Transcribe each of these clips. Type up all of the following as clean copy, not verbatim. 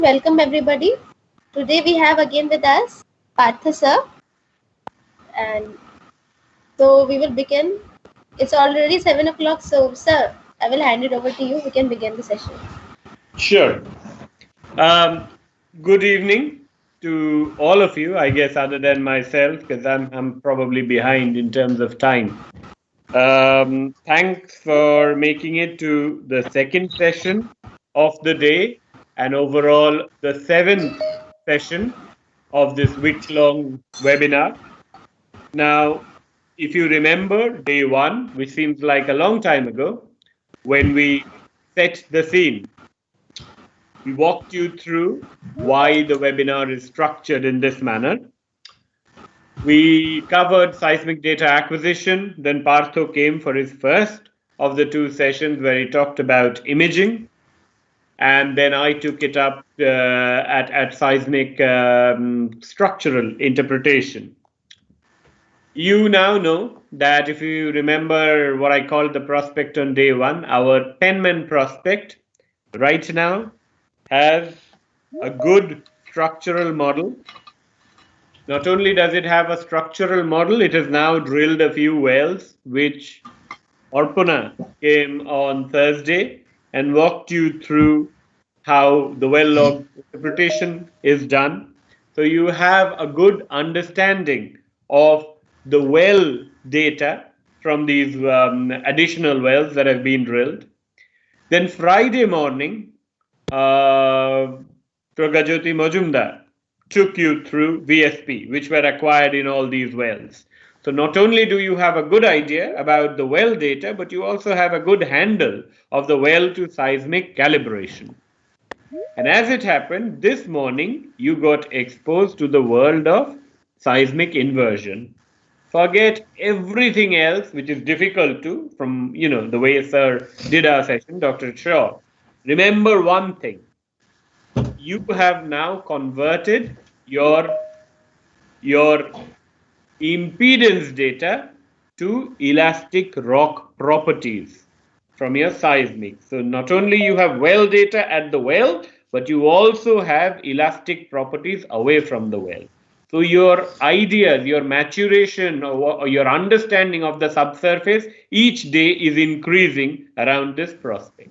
Welcome everybody. Today we have again with us Partha sir, and so we will begin. It's already 7 o'clock, so sir, I will hand it over to you. We can begin the session. Sure. Um, Good evening to all of you, I guess, other than myself, because I'm probably behind in terms of time. Thanks for making it to the second session of the day and overall the seventh session of this week-long webinar. Now, if you remember day one, which seems like a long time ago, when we set the scene, we walked you through why the webinar is structured in this manner. We covered seismic data acquisition. Then Partho came for his first of the two sessions where he talked about imaging. And then I took it up at seismic structural interpretation. You now know that if you remember what I called the prospect on day one, our Penman prospect right now has a good structural model. Not only does it have a structural model, it has now drilled a few wells, which Arpana came on Thursday and walked you through how the well log interpretation is done. So you have a good understanding of the well data from these additional wells that have been drilled. Then Friday morning, Pragajoti Majumdar took you through VSP, which were acquired in all these wells. So not only do you have a good idea about the well data, but you also have a good handle of the well to seismic calibration. And as it happened, this morning you got exposed to the world of seismic inversion. Forget everything else, which is difficult to, from the way Sir did our session, Dr. Shaw. Remember one thing: you have now converted your impedance data to elastic rock properties from your seismic. So not only you have well data at the well, but you also have elastic properties away from the well. So your ideas, your maturation or your understanding of the subsurface each day is increasing around this prospect.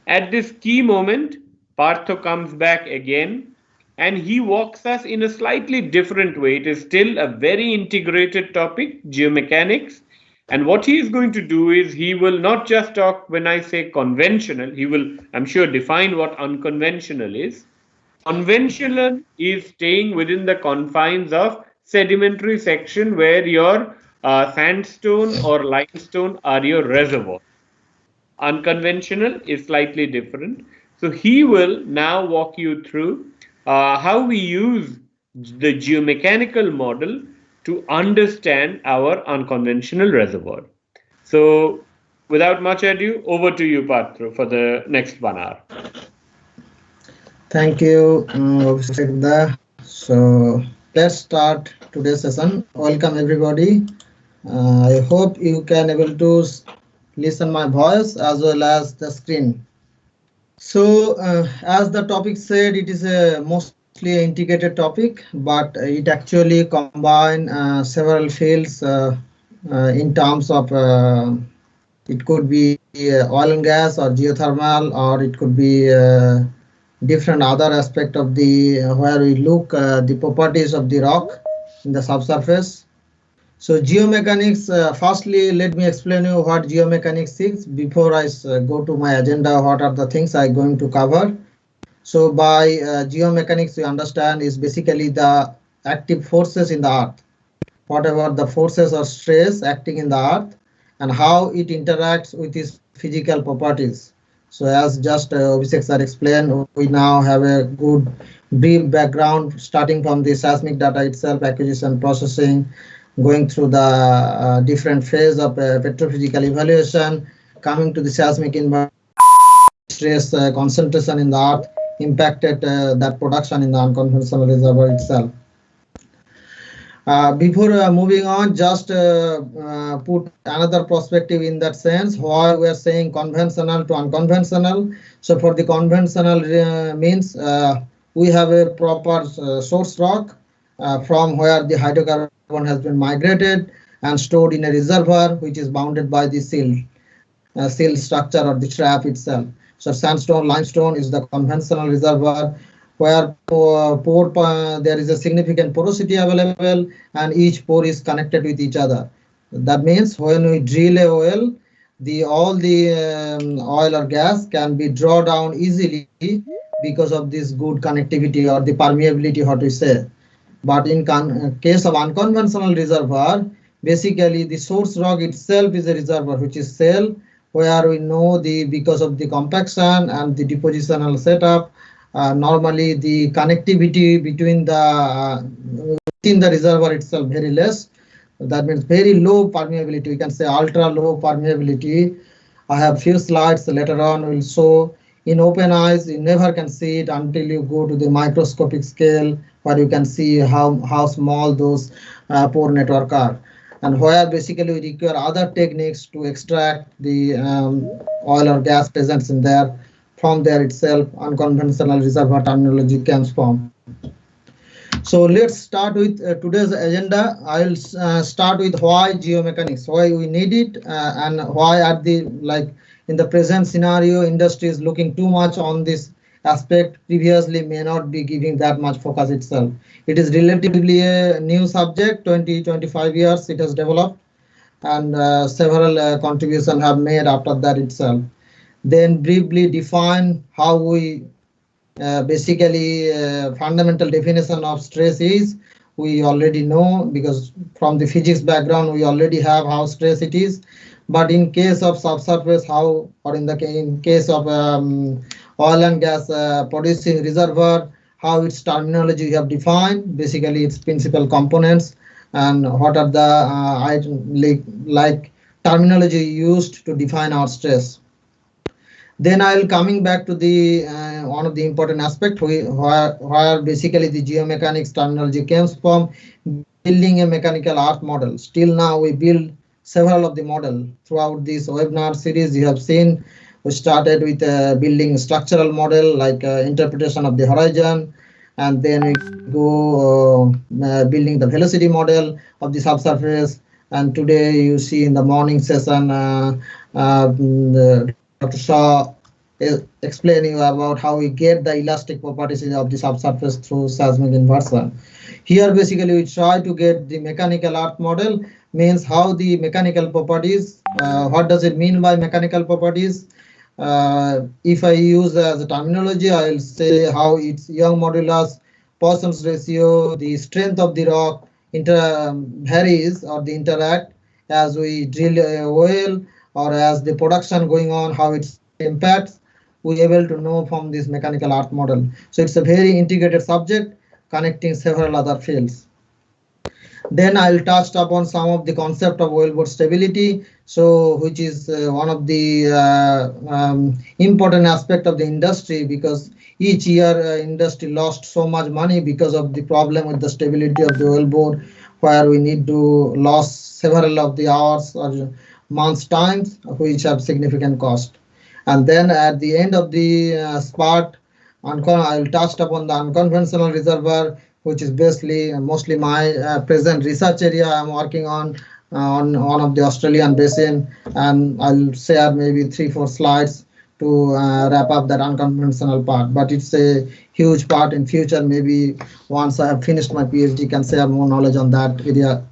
At this key moment, Partho comes back again and he walks us in a slightly different way. It is still a very integrated topic, geomechanics. And what he is going to do is he will not just talk, when I say conventional, he will, I'm sure, define what unconventional is. Conventional is staying within the confines of sedimentary section where your sandstone or limestone are your reservoir. Unconventional is slightly different. So he will now walk you through how we use the geomechanical model to understand our unconventional reservoir. So without much ado, over to you, Partho, for the next 1 hour. Thank you, Abhishek. So let's start today's session. Welcome everybody. I hope you can able to listen my voice as well as the screen. So as the topic said, it is a mostly integrated topic, but it actually combine several fields in terms of it could be oil and gas or geothermal, or it could be different other aspect of the where we look the properties of the rock in the subsurface. So geomechanics, firstly, let me explain you what geomechanics is before I go to my agenda, what are the things I'm going to cover. So by geomechanics, you understand is basically the active forces in the earth, whatever the forces or stress acting in the earth and how it interacts with its physical properties. So as just Abhishek sir explained, we now have a good brief background starting from the seismic data itself, acquisition, processing, going through the different phase of petrophysical evaluation, coming to the seismic stress concentration in the earth impacted that production in the unconventional reservoir itself. Before moving on, just put another perspective in that sense, why we are saying conventional to unconventional. So for the conventional means we have a proper source rock from where the hydrocarbon has been migrated and stored in a reservoir which is bounded by the seal structure or the trap itself. So sandstone, limestone is the conventional reservoir where there is a significant porosity available and each pore is connected with each other. That means when we drill a well, the all the oil or gas can be drawn down easily because of this good connectivity or the permeability, what we say. But in case of unconventional reservoir, basically the source rock itself is a reservoir which is shale, where we know the because of the compaction and the depositional setup, normally the connectivity between the within the reservoir itself very less. That means very low permeability. We can say ultra low permeability. I have few slides later on will show. In open eyes you never can see it until you go to the microscopic scale where you can see how small those pore network are, and where basically we require other techniques to extract the oil or gas presence in there. From there itself unconventional reservoir terminology comes from. So let's start with today's agenda. I'll start with why geomechanics, why we need it, and why at the like in the present scenario, industry is looking too much on this aspect. Previously, may not be giving that much focus itself. It is relatively a new subject. 20-25 years it has developed, and several contributions have made after that itself. Then briefly define how we basically fundamental definition of stress is. We already know because from the physics background we already have how stress it is. But in case of subsurface, how, or in case of oil and gas producing reservoir, how its terminology we have defined, basically its principal components, and what are the like terminology used to define our stress. Then I'll coming back to the one of the important aspect where basically the geomechanics terminology comes from, building a mechanical earth model. Still now we build several of the model throughout this webinar series. You have seen we started with building structural model like interpretation of the horizon, and then we go building the velocity model of the subsurface. And today you see in the morning session Dr. Shah is explaining about how we get the elastic properties of the subsurface through seismic inversion. Here basically we try to get the mechanical earth model, means how the mechanical properties, what does it mean by mechanical properties? If I use as a terminology, I'll say how its Young modulus, Poisson's ratio, the strength of the rock varies or the interact as we drill a well or as the production going on, how it impacts, we able to know from this mechanical earth model. So it's a very integrated subject connecting several other fields. Then I'll touch upon some of the concept of wellbore stability, so which is one of the important aspect of the industry, because each year industry lost so much money because of the problem with the stability of the wellbore, where we need to lose several of the hours or months times, which have significant cost. And then at the end of the part, I'll touch upon the unconventional reservoir, which is basically mostly my present research area I'm working on one of the Australian basin, and I'll share maybe 3-4 slides to wrap up that unconventional part. But it's a huge part in future. Maybe once I have finished my PhD, can share more knowledge on that area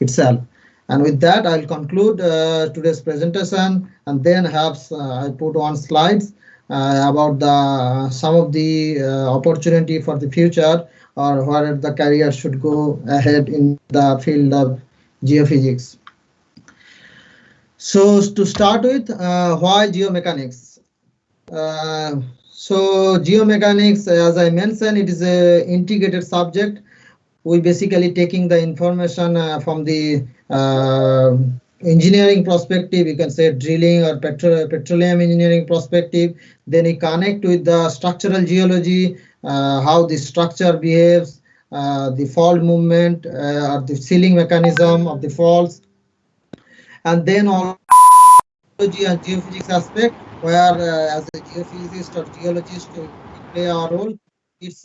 itself. And with that, I'll conclude today's presentation, and then have I put on slides about the some of the opportunity for the future, or where the career should go ahead in the field of geophysics. So to start with, why geomechanics? So geomechanics, as I mentioned, it is a integrated subject. We basically taking the information from the engineering perspective, you can say drilling or petroleum engineering perspective. Then we connect with the structural geology, how the structure behaves, the fault movement or the sealing mechanism of the faults, and then all geology and geophysics aspect, where as a geophysicist or geologist we play our role. It's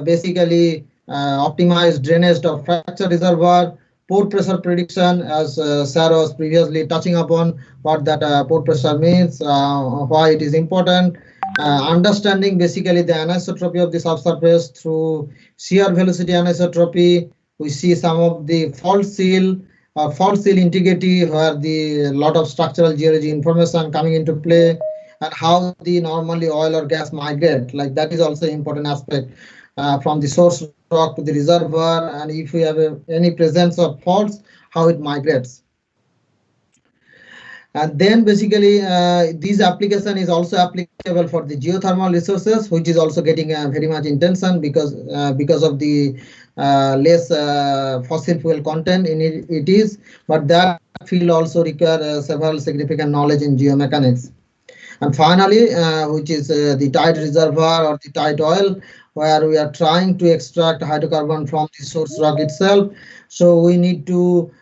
basically optimized drainage of fracture reservoir, pore pressure prediction, as Sarah was previously touching upon what that pore pressure means, why it is important. Understanding basically the anisotropy of the subsurface through shear velocity anisotropy. We see some of the fault seal or fault seal integrity where the lot of structural geology information coming into play, and how the normally oil or gas migrate. Like that is also important aspect from the source rock to the reservoir, and if we have any presence of faults, how it migrates. And then basically this application is also applicable for the geothermal resources, which is also getting very much intention because of the less fossil fuel content in it is, but that field also require several significant knowledge in geomechanics. And finally, which is the tight reservoir or the tight oil, where we are trying to extract hydrocarbon from the source rock itself. So we need to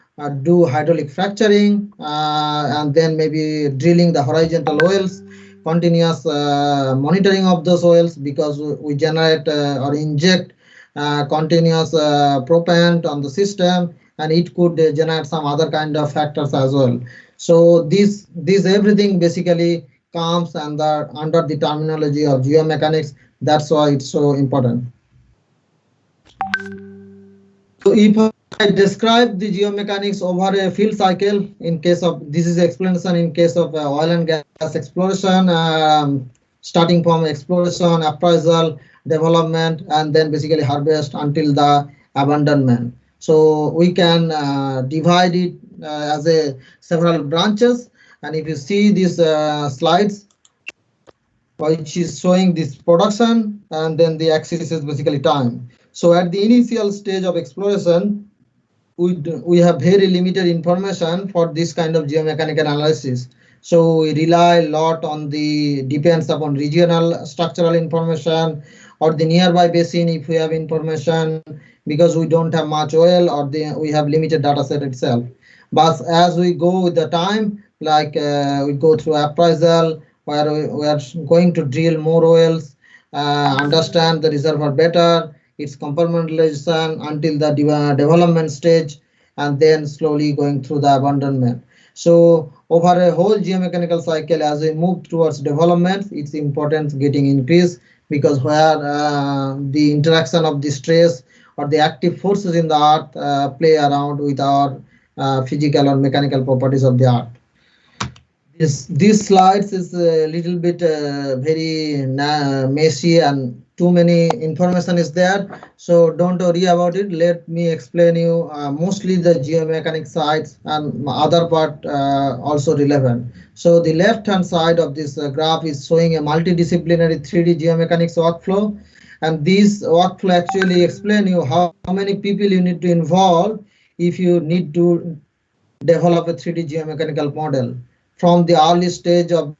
do hydraulic fracturing and then maybe drilling the horizontal wells, continuous monitoring of those wells, because we generate or inject continuous propellant on the system, and it could generate some other kind of factors as well. So this everything basically comes under the terminology of geomechanics. That's why it's so important. So if I describe the geomechanics over a field cycle, in case of this is explanation in case of oil and gas exploration, starting from exploration, appraisal, development, and then basically harvest until the abandonment. So we can divide it as a several branches. And if you see these slides, which is showing this production, and then the axis is basically time. So at the initial stage of exploration, we have very limited information for this kind of geomechanical analysis. So we rely a lot on the depends upon regional structural information or the nearby basin if we have information, because we don't have much oil or we have limited data set itself. But as we go with the time, like we go through appraisal, where we are going to drill more wells, understand the reservoir better, its compartmentalization until the development stage, and then slowly going through the abandonment. So over a whole geomechanical cycle, as we move towards development, its importance getting increased, because where the interaction of the stress or the active forces in the earth play around with our physical or mechanical properties of the earth. These slides is a little bit very messy and too many information is there. So don't worry about it. Let me explain you mostly the geomechanics sides and other part also relevant. So the left hand side of this graph is showing a multidisciplinary 3D geomechanics workflow. And this workflow actually explain you how many people you need to involve if you need to develop a 3D geomechanical model. From the early stage of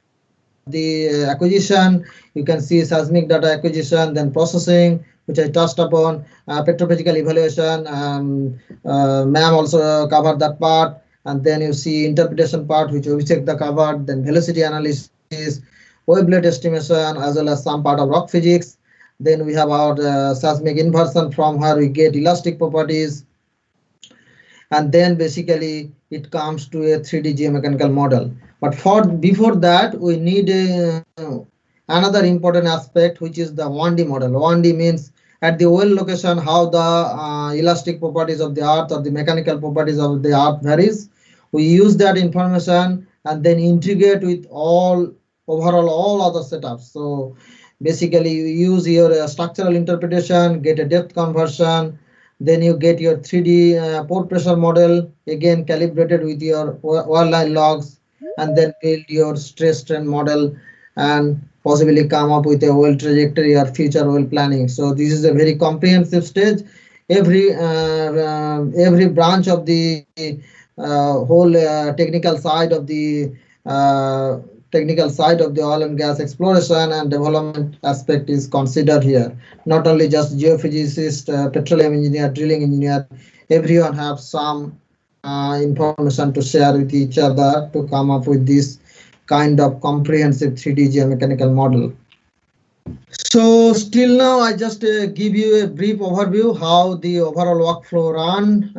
the acquisition, you can see seismic data acquisition, then processing, which I touched upon, petrophysical evaluation. Ma'am also covered that part, and then you see interpretation part, which Abhishek covered, then velocity analysis, wavelet estimation, as well as some part of rock physics. Then we have our seismic inversion, from where we get elastic properties. And then basically it comes to a 3D geomechanical model. But before that, we need another important aspect, which is the 1D model. 1D means at the well location how the elastic properties of the earth or the mechanical properties of the earth varies. We use that information and then integrate with all other setups. So basically you use your structural interpretation, get a depth conversion, then you get your 3D pore pressure model, again calibrated with your oil line logs, and then build your stress strain model and possibly come up with a oil trajectory or future oil planning. So this is a very comprehensive stage. Every branch of the whole technical side of the oil and gas exploration and development aspect is considered here. Not only just geophysicist, petroleum engineer, drilling engineer, everyone have some information to share with each other to come up with this kind of comprehensive 3D geomechanical model. So still now, I just give you a brief overview how the overall workflow run,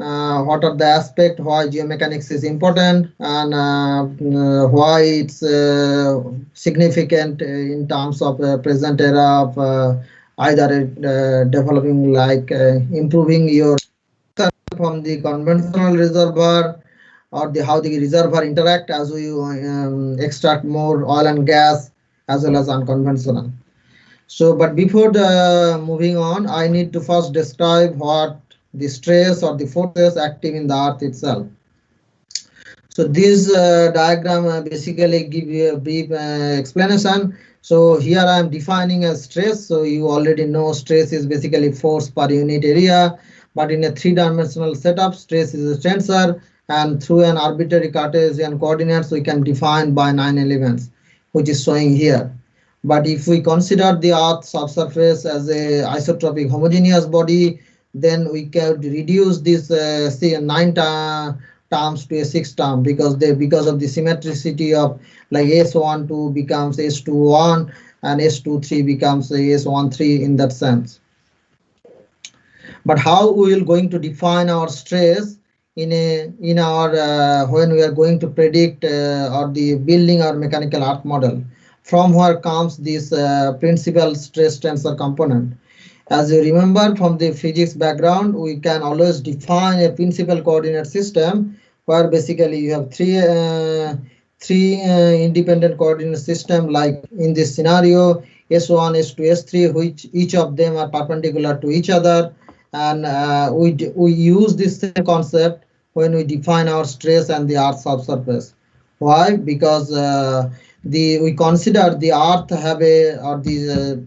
what are the aspects, why geomechanics is important, and why it's significant in terms of present era of either developing like improving your from the conventional reservoir or the how the reservoir interact as we extract more oil and gas as well as unconventional. So, but before the moving on, I need to first describe what the stress or the forces active in the earth itself. So this diagram basically give you a brief explanation. So here I am defining a stress. So you already know stress is basically force per unit area, but in a three-dimensional setup, stress is a tensor, and through an arbitrary Cartesian coordinates, we can define by 9 elements, which is showing here. But if we consider the Earth's subsurface as a isotropic homogeneous body, then we can reduce this nine terms to a 6 term because of the symmetricity of like S12 becomes S21 and S23 becomes S13 in that sense. But how we will going to define our stress in our when we are going to predict or the building our mechanical earth model, from where comes this principal stress tensor component. As you remember from the physics background, we can always define a principal coordinate system where basically you have three independent coordinate system, like in this scenario S1, S2, S3, which each of them are perpendicular to each other, and we use this same concept when we define our stress and the earth subsurface. Why? Because we consider the earth have a or the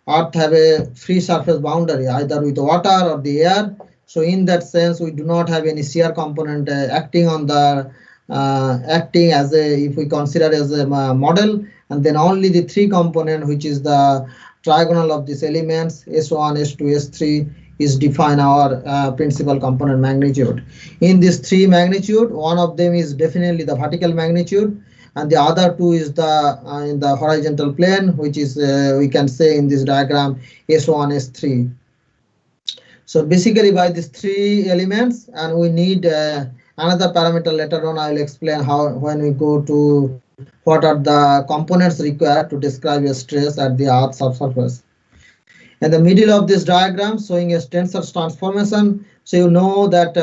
earth have a free surface boundary either with water or the air. So in that sense, we do not have any shear component acting on the acting as a, if we consider as a model, and then only the three component, which is the trigonal of these elements S1, S2, S3, is define our principal component magnitude. In this three magnitude, one of them is definitely the vertical magnitude, and the other two is the in the horizontal plane, which is we can say in this diagram S1, S3. So basically by these three elements, and we need another parameter later on. I will explain how when we go to what are the components required to describe a stress at the earth subsurface. In the middle of this diagram showing a tensor transformation, so you know that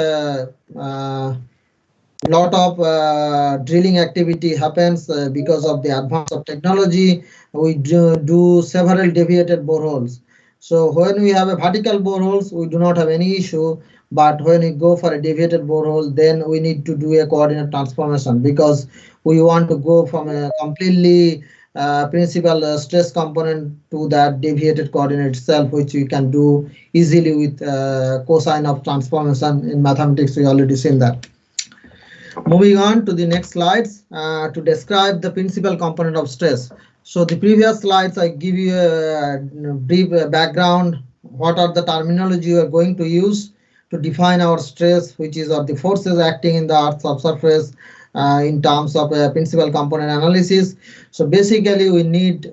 lot of drilling activity happens because of the advance of technology. We do several deviated boreholes. So when we have a vertical boreholes, we do not have any issue. But when we go for a deviated borehole, then we need to do a coordinate transformation because we want to go from a completely principal stress component to that deviated coordinate itself, which we can do easily with cosine of transformation. In mathematics, we already seen that. Moving on to the next slides to describe the principal component of stress. So the previous slides, I give you a brief background. What are the terminology we are going to use to define our stress, which is of the forces acting in the earth subsurface in terms of principal component analysis. So basically, we need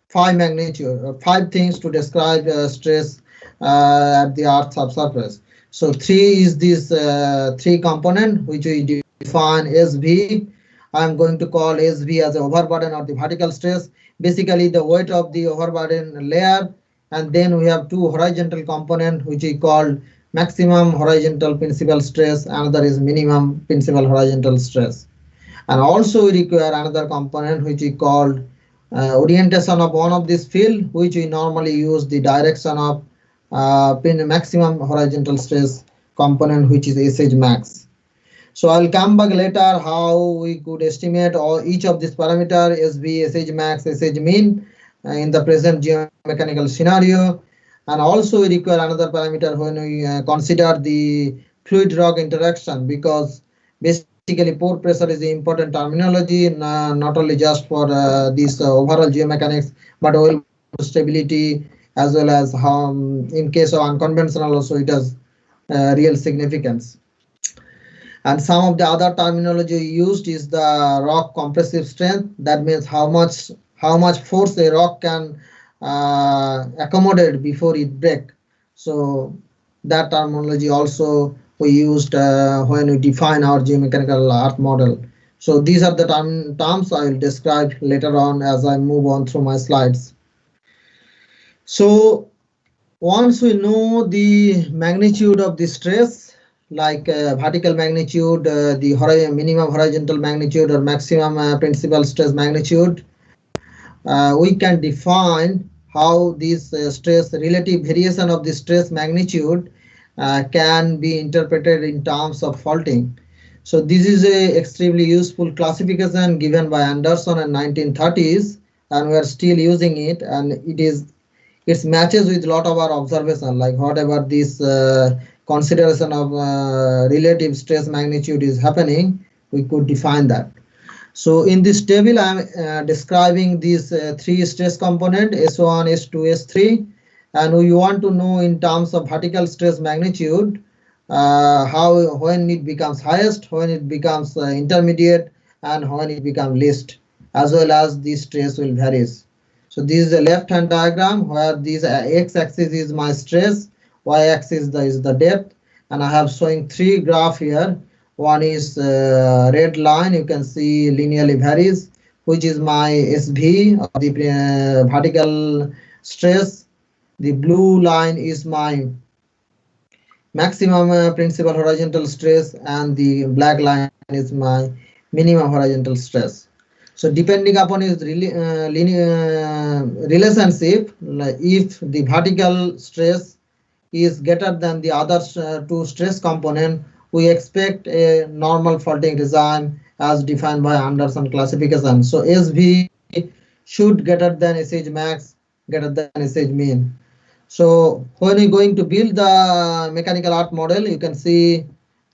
five things to describe stress at the earth subsurface. So three is this three component which we define SV. I'm going to call SV as the overburden or the vertical stress, basically the weight of the overburden layer, and then we have two horizontal component which we call maximum horizontal principal stress, another is minimum principal horizontal stress. And also we require another component which we call orientation of one of this field, which we normally use the direction of maximum horizontal stress component, which is SH max. So I'll come back later how we could estimate all each of these parameter SV, SH max, SH mean in the present geomechanical scenario. And also we require another parameter when we consider the fluid rock interaction, because basically pore pressure is the important terminology, not only just for this overall geomechanics, but oil stability as well as how in case of unconventional also it has real significance. And some of the other terminology used is the rock compressive strength. That means how much force a rock can accommodate before it break. So that terminology also we used when we define our geomechanical earth model. So these are the terms I will describe later on as I move on through my slides. So once we know the magnitude of the stress, like vertical magnitude, the minimum horizontal magnitude or maximum principal stress magnitude, we can define how this stress relative variation of the stress magnitude can be interpreted in terms of faulting. So this is a extremely useful classification given by Anderson in 1930s, and we are still using it, and it matches with a lot of our observation, like whatever this consideration of relative stress magnitude is happening, we could define that. So in this table, I am describing these three stress component S1, S2, S3, and we want to know in terms of vertical stress magnitude how when it becomes highest, when it becomes intermediate, and when it becomes least, as well as the stress will varies. So this is a left-hand diagram where this x-axis is my stress, y-axis is the depth, and I have showing three graph here. One is red line, you can see linearly varies, which is my SV or the vertical stress. The blue line is my maximum principal horizontal stress, and the black line is my minimum horizontal stress. So depending upon its relationship, like if the vertical stress is greater than the other two stress component, we expect a normal faulting regime as defined by Anderson classification. So SV should greater than SH max, greater than SH mean. So when we're going to build the mechanical earth model, you can see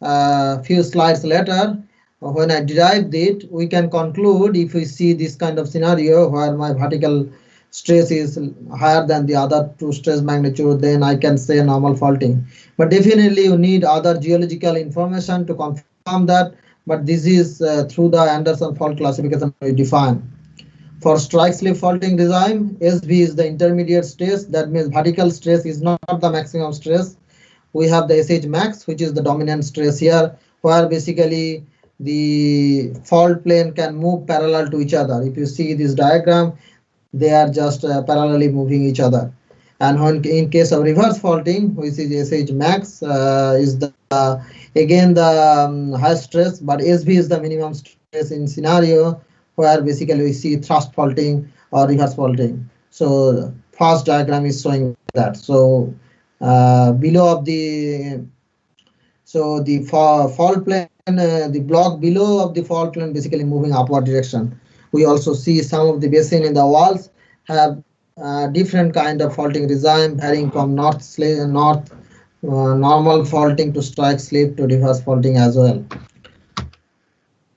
a few slides later, when I derived it, we can conclude if we see this kind of scenario where my vertical stress is higher than the other two stress magnitude, then I can say normal faulting. But definitely you need other geological information to confirm that, but this is through the Anderson fault classification we define. For strike slip faulting regime, SV is the intermediate stress. That means vertical stress is not the maximum stress. We have the SH max, which is the dominant stress here, where basically the fault plane can move parallel to each other. If you see this diagram, they are just parallelly moving each other. And when in case of reverse faulting, which is SH max, is the again the high stress, but SV is the minimum stress in scenario where basically we see thrust faulting or reverse faulting. So first diagram is showing that. So below of the fault plane, the block below of the fault plane basically moving upward direction. We also see some of the basin in the walls have different kind of faulting regime varying from normal faulting to strike slip to reverse faulting as well.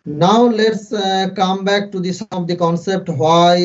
Now let's come back to some of the concept why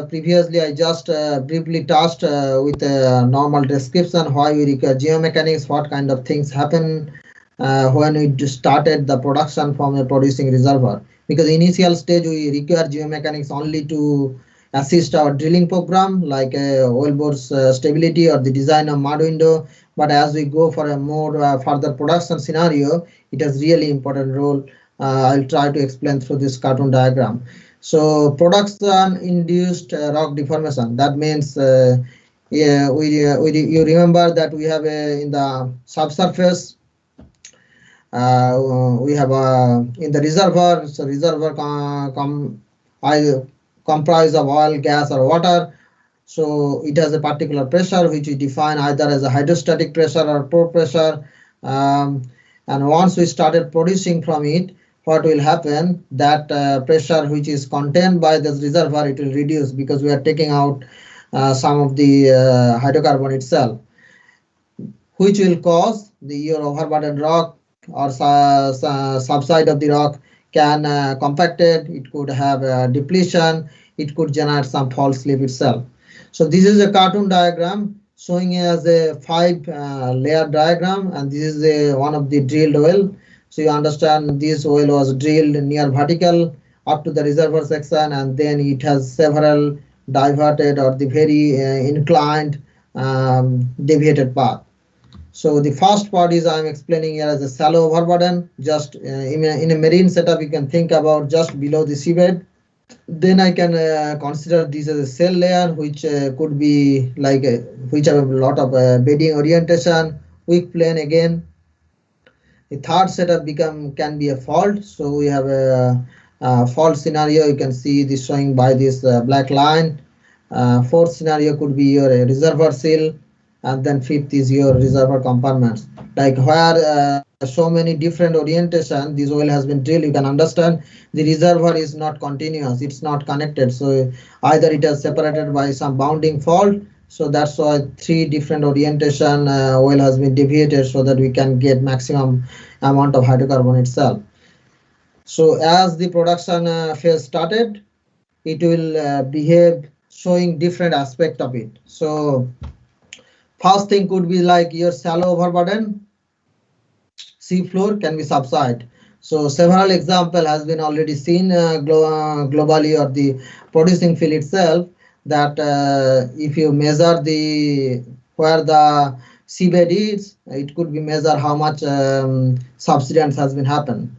previously I just briefly touched with a normal description why we require geomechanics, what kind of things happen when we started the production from a producing reservoir. Because initial stage we require geomechanics only to assist our drilling program like wellbore's stability or the design of mud window. But as we go for a more further production scenario, it has really important role. I'll try to explain through this cartoon diagram. So production induced rock deformation. That means yeah, you remember that we have in the subsurface we have in the reservoir. So reservoir comprise of oil, gas, or water. So it has a particular pressure which we define either as a hydrostatic pressure or pore pressure. And once we started producing from it, what will happen, that pressure which is contained by this reservoir, it will reduce because we are taking out some of the hydrocarbon itself, which will cause your overburdened rock or subside of the rock can compacted, it could have depletion, it could generate some fault slip itself. So this is a cartoon diagram showing as a 5 layer diagram, and this is one of the drilled well. So you understand this well was drilled near vertical up to the reservoir section, and then it has several diverted or the very inclined deviated path. So the first part is I'm explaining here as a shallow overburden. Just in a marine setup, you can think about just below the seabed. Then I can consider this as a cell layer, which could be like which have a lot of bedding orientation, weak plane again. The third setup can be a fault. So we have a fault scenario. You can see this showing by this black line. Fourth scenario could be your reservoir seal, and then fifth is your reservoir compartments. Like where so many different orientation this oil has been drilled, you can understand the reservoir is not continuous, it's not connected. So either it is separated by some bounding fault. So that's why three different orientation oil has been deviated so that we can get maximum amount of hydrocarbon itself. So as the production phase started, it will behave showing different aspect of it. So first thing could be like your shallow overburden, sea floor can be subside. So several example has been already seen globally or the producing field itself, that if you measure the where the seabed is, it could be measure how much subsidence has been happened.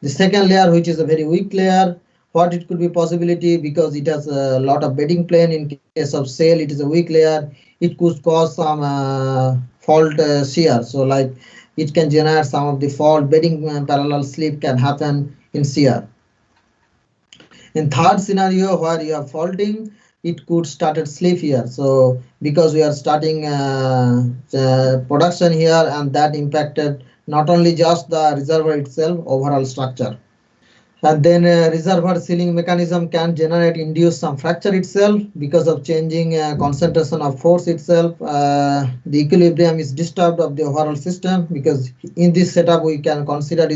The second layer, which is a very weak layer, what it could be possibility, because it has a lot of bedding plane. In case of sail, it is a weak layer, it could cause some fault shear. So like it can generate some of the fault bedding parallel slip can happen in shear. In third scenario where you are faulting, it could started slip here. So because we are starting production here, and that impacted not only just the reservoir itself, overall structure. And then reservoir sealing mechanism can generate induce some fracture itself because of changing concentration of force itself. The equilibrium is disturbed of the overall system, because in this setup we can consider it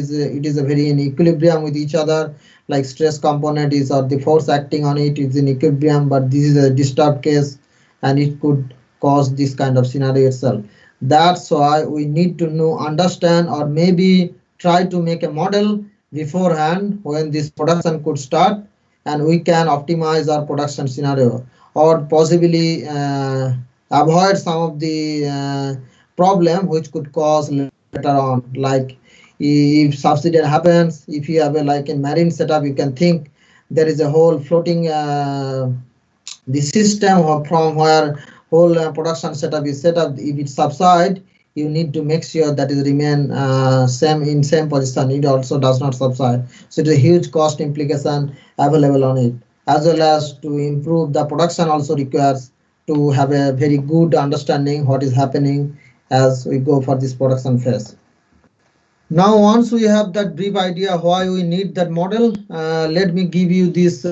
is a very in equilibrium with each other, like stress component is or the force acting on it is in equilibrium, but this is a disturbed case and it could cause this kind of scenario itself. That's why we need to know, understand, or maybe try to make a model beforehand when this production could start, and we can optimize our production scenario, or possibly avoid some of the problem which could cause later on. Like if subsidence happens, if you have a like a marine setup, you can think there is a whole floating the system from where whole production setup is set up. If it subside, you need to make sure that it remain same position. It also does not subside. So it's a huge cost implication available on it, as well as to improve the production also requires to have a very good understanding what is happening as we go for this production phase. Now, once we have that brief idea why we need that model, let me give you this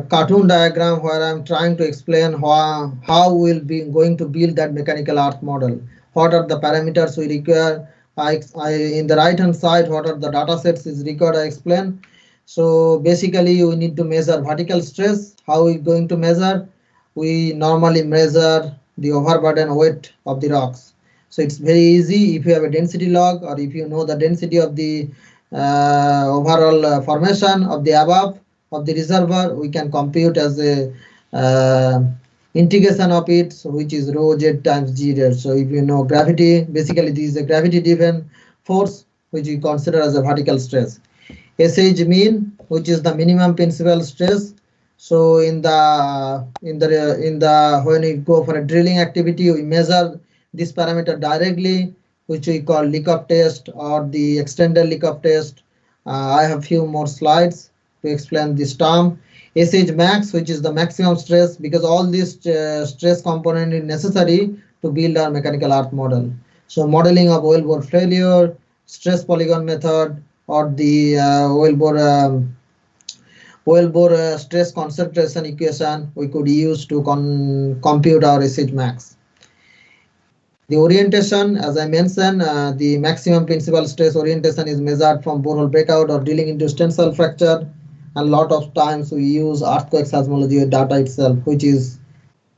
cartoon diagram where I'm trying to explain how we'll be going to build that mechanical earth model. What are the parameters we require? In the right hand side, what are the data sets is required, I explain. So basically we need to measure vertical stress. How are we going to measure? We normally measure the overburden weight of the rocks. So it's very easy. If you have a density log, or if you know the density of the overall formation of the above of the reservoir, we can compute as a integration of it, so which is rho z times g there. So if you know gravity, basically this is a gravity driven force which we consider as a vertical stress. SH mean, which is the minimum principal stress. So in the when we go for a drilling activity, we measure this parameter directly, which we call Likop test or the extended Likop test. I have few more slides to explain this term. SH max, which is the maximum stress, because all this stress component is necessary to build our mechanical earth model. So modeling of oil bore failure, stress polygon method, or the oil bore stress concentration equation we could use to compute our SH max. The orientation, as I mentioned, the maximum principal stress orientation is measured from borehole breakout or drilling into tensile fracture. And a lot of times we use earthquake seismology data itself, which is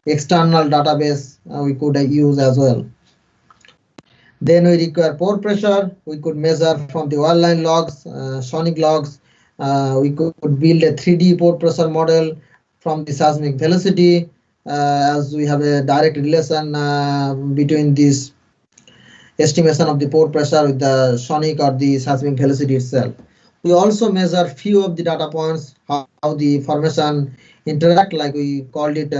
external database we could use as well. Then we require pore pressure. We could measure from the wireline logs, sonic logs. We could build a 3D pore pressure model from the seismic velocity, as we have a direct relation between this estimation of the pore pressure with the sonic or the seismic velocity itself. We also measure few of the data points, how the formation interact, like we called it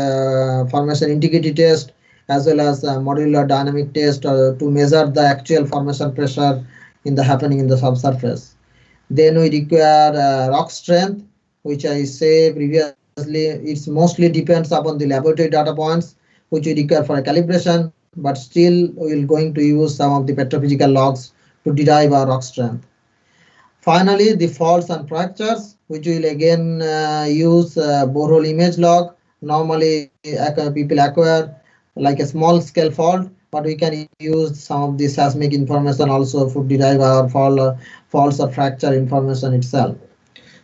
formation integrity test, as well as modular dynamic test to measure the actual formation pressure in the happening in the subsurface. Then we require rock strength, which I say previously, it's mostly depends upon the laboratory data points, which we require for a calibration, but still we're going to use some of the petrophysical logs to derive our rock strength. Finally, the faults and fractures, which will again use borehole image log. Normally, people acquire like a small scale fault, but we can use some of the seismic information also to derive our faults or fracture information itself.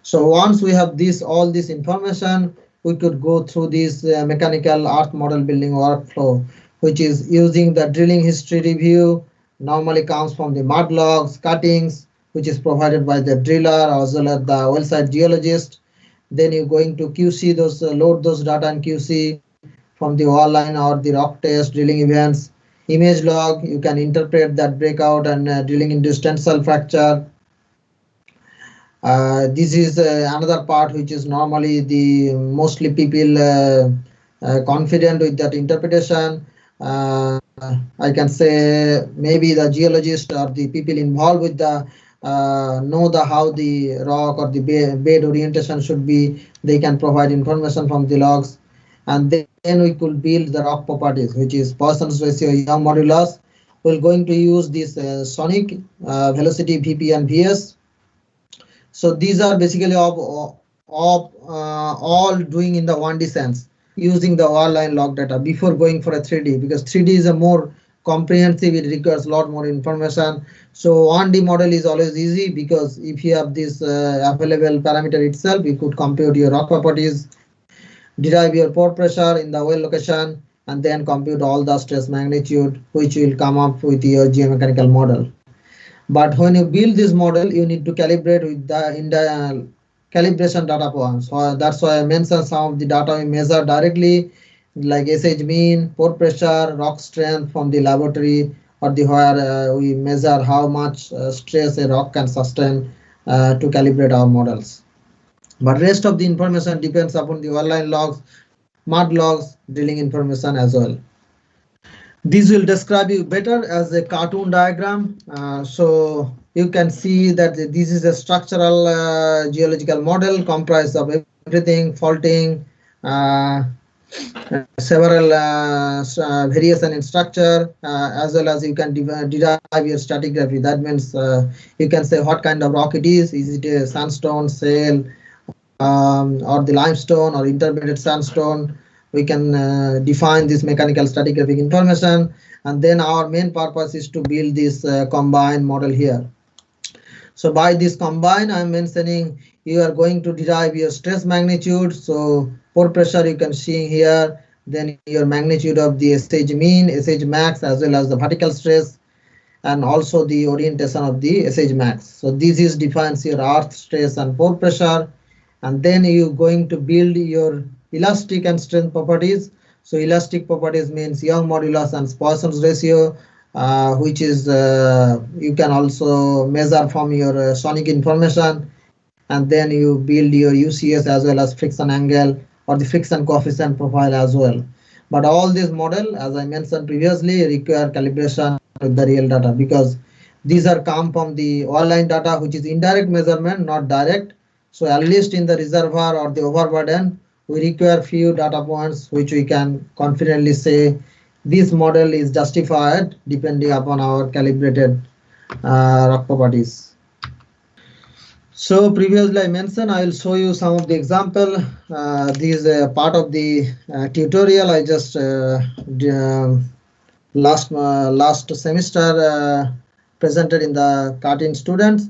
So once we have all this information, we could go through this mechanical earth model building workflow, which is using the drilling history review, normally comes from the mud logs, cuttings, which is provided by the driller as well as the well site geologist. Then you're going to QC those, load those data in QC from the wall line or the rock test, drilling events, image log, you can interpret that breakout and drilling induced tensile fracture. This is another part which is normally the mostly people confident with that interpretation. I can say maybe the geologist or the people involved with the know how the rock or the bed orientation should be. They can provide information from the logs, and then we could build the rock properties, which is Poisson's ratio, Young modulus. We're going to use this sonic velocity VP and VS. So these are basically all doing in the 1D sense, using the wall line log data before going for a 3D, because 3D is a more comprehensive, it requires a lot more information. So 1D model is always easy, because if you have this available parameter itself, you could compute your rock properties, derive your pore pressure in the well location, and then compute all the stress magnitude, which will come up with your geomechanical model. But when you build this model, you need to calibrate with the calibration data points. So that's why I mentioned some of the data we measure directly, like SH mean, pore pressure, rock strength from the laboratory, or the where we measure how much stress a rock can sustain to calibrate our models. But rest of the information depends upon the well line logs, mud logs, drilling information as well. This will describe you better as a cartoon diagram. So you can see that this is a structural geological model comprised of everything, faulting, several variation in structure, as well as you can derive your stratigraphy. That means you can say what kind of rock it is. Is it a sandstone, shale, or the limestone or intermediate sandstone? We can define this mechanical stratigraphic information, and then our main purpose is to build this combined model here. So by this combine, I'm mentioning you are going to derive your stress magnitude. So pore pressure you can see here, then your magnitude of the SH mean, SH max, as well as the vertical stress, and also the orientation of the SH max. So this is defines your earth stress and pore pressure, and then you're going to build your elastic and strength properties. So elastic properties means Young modulus and Poisson's ratio, which is you can also measure from your sonic information, and then you build your UCS as well as friction angle or the friction coefficient profile as well. But all this model, as I mentioned previously, require calibration with the real data, because these are come from the wall line data, which is indirect measurement, not direct. So at least in the reservoir or the overburden, we require few data points which we can confidently say this model is justified depending upon our calibrated rock properties. So previously I mentioned I will show you some of the example. This is part of the tutorial I just last semester presented in the Cartin students.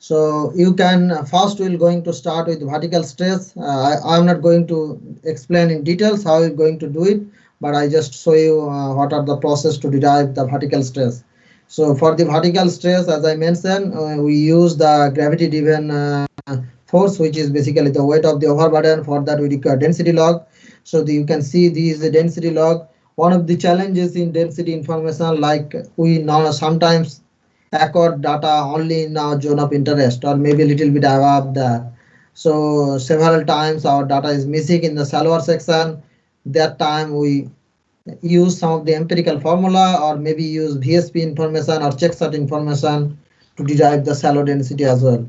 So you can first we're going to start with vertical stress. I'm not going to explain in details how you're going to do it, but I just show you what are the process to derive the vertical stress. So for the vertical stress, as I mentioned, we use the gravity driven force, which is basically the weight of the overburden. For that we require density log. So you can see this is the density log. One of the challenges in density information, like we now sometimes accord data only in our zone of interest or maybe a little bit above that. So several times our data is missing in the shallower section. That time we use some of the empirical formula or maybe use VSP information or checksum information to derive the shallow density as well.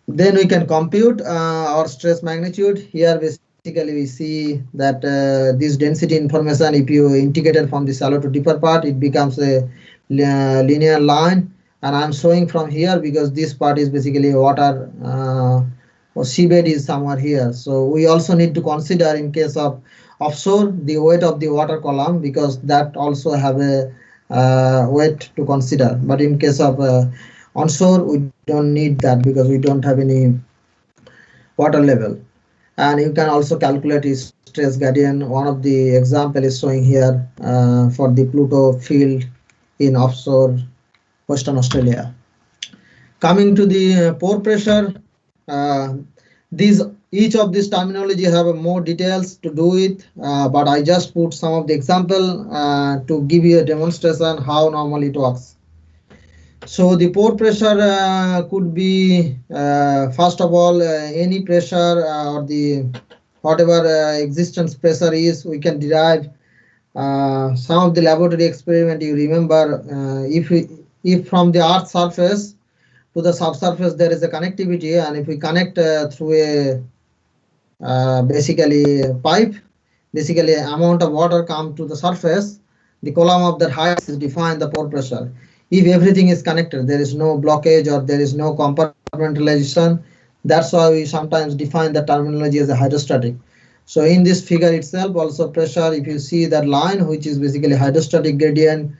Then we can compute our stress magnitude. Here basically we see that this density information, if you integrated from the shallow to deeper part, it becomes a linear line. And I'm showing from here because this part is basically water or seabed is somewhere here. So we also need to consider in case of offshore the weight of the water column, because that also have a weight to consider. But in case of onshore, we don't need that because we don't have any water level. And you can also calculate its stress gradient. One of the example is showing here for the Pluto field in offshore Western Australia. Coming to the pore pressure, each of these terminology have more details to do it, but I just put some of the example to give you a demonstration how normally it works. So the pore pressure could be first of all any pressure or the whatever existence pressure is. We can derive some of the laboratory experiment. You remember if from the Earth's surface to the subsurface there is a connectivity, and if we connect through a basically pipe, basically amount of water come to the surface, the column of that height is defined the pore pressure. If everything is connected, there is no blockage or there is no compartmentalization, that's why we sometimes define the terminology as a hydrostatic. So in this figure itself also pressure, if you see that line, which is basically hydrostatic gradient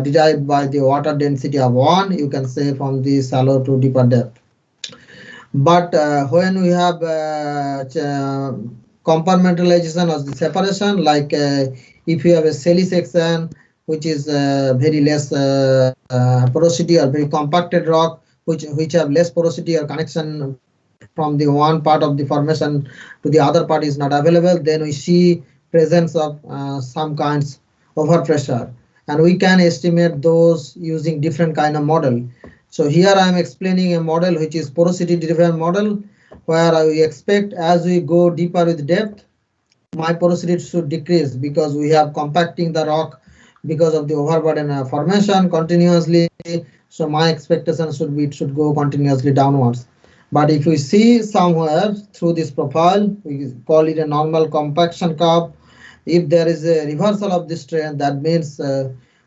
derived by the water density of 1, you can say from the shallow to deeper depth. But when we have compartmentalization or the separation, like if you have a shelly section which is very less porosity or very compacted rock, which have less porosity or connection from the one part of the formation to the other part is not available, then we see presence of some kinds of overpressure, and we can estimate those using different kind of model. So here I am explaining a model which is porosity driven model, where I expect as we go deeper with depth, my porosity should decrease because we have compacting the rock because of the overburden formation continuously. So my expectation should be it should go continuously downwards. But if we see somewhere through this profile, we call it a normal compaction curve. If there is a reversal of this trend, that means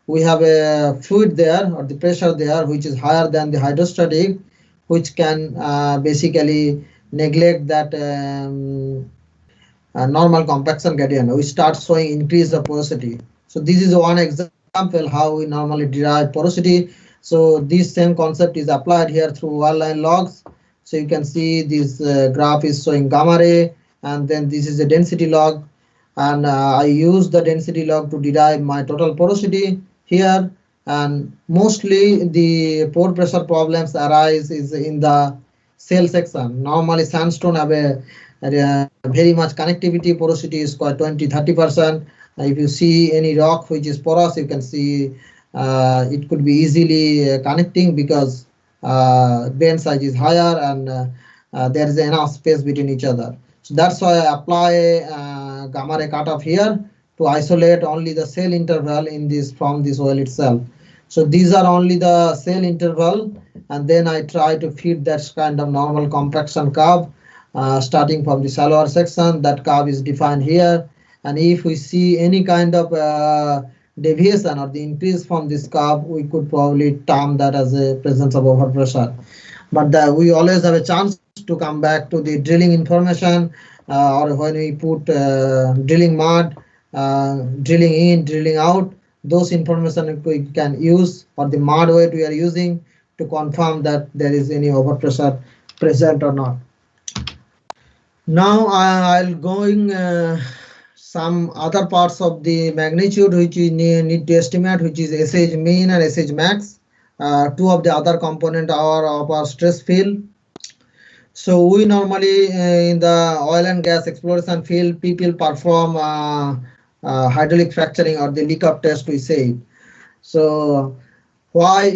we have a fluid there or the pressure there which is higher than the hydrostatic, which can basically neglect that normal compaction gradient. We start showing increase of porosity. So this is one example how we normally derive porosity. So this same concept is applied here through wire-line logs. So you can see this graph is showing gamma ray, and then this is a density log, and I use the density log to derive my total porosity here. And mostly the pore pressure problems arise is in the shell section. Normally sandstone have a very much connectivity, porosity is quite 20-30%. If you see any rock which is porous, you can see it could be easily connecting because grain size is higher and there is enough space between each other. So that's why I apply gamma ray cutoff here to isolate only the cell interval in this from this oil itself. So these are only the cell interval, and then I try to fit that kind of normal compaction curve starting from the shallower section. That curve is defined here, and if we see any kind of deviation or the increase from this curve, we could probably term that as a presence of overpressure. But we always have a chance to come back to the drilling information or when we put drilling mud, drilling in, drilling out, those information we can use, or the mud weight we are using to confirm that there is any overpressure present or not. Now I'll going some other parts of the magnitude which we need to estimate, which is SH mean and SH max, two of the other component of our stress field. So we normally in the oil and gas exploration field, people perform hydraulic fracturing or the leak-up test, we say. So why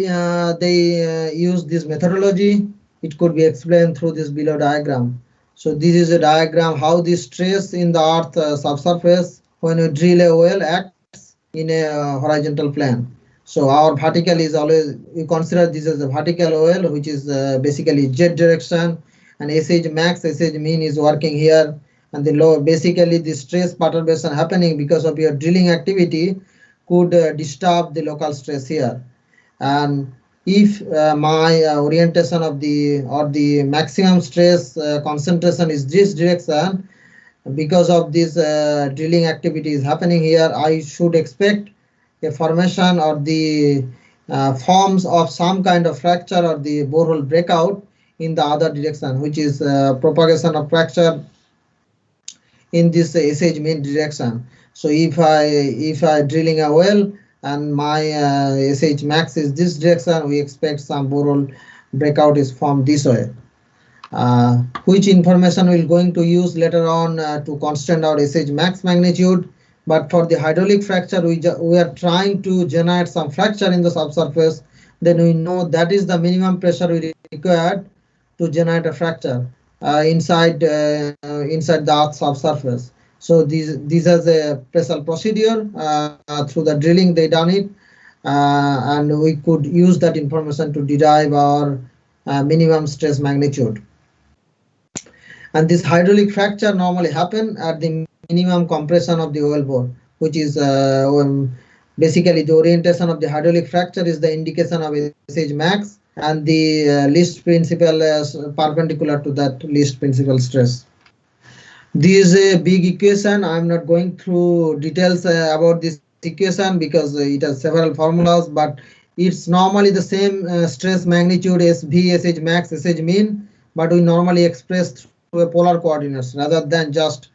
they use this methodology? It could be explained through this below diagram. So this is a diagram how the stress in the earth subsurface when you drill a well acts in a horizontal plane. So our vertical is always, we consider this as a vertical oil, which is basically jet direction, and SH max, SH mean is working here, and the low, basically the stress perturbation happening because of your drilling activity could disturb the local stress here. And if my orientation of the or the maximum stress concentration is this direction, because of this drilling activity is happening here, I should expect a formation or the forms of some kind of fracture or the borehole breakout in the other direction, which is propagation of fracture in this SH mean direction. So if I drilling a well and my SH max is this direction, we expect some borehole breakout is formed this way. Which information we're going to use later on to constant our SH max magnitude. But for the hydraulic fracture, we are trying to generate some fracture in the subsurface. Then we know that is the minimum pressure we required to generate a fracture inside the earth subsurface. So these are the special procedure through the drilling they done it, and we could use that information to derive our minimum stress magnitude. And this hydraulic fracture normally happen at the minimum compression of the oil bore, which is basically the orientation of the hydraulic fracture is the indication of SH max, and the least principal perpendicular to that least principal stress. This is a big equation. I'm not going through details about this equation because it has several formulas, but it's normally the same stress magnitude as V, SH max, SH mean, but we normally express through a polar coordinates rather than just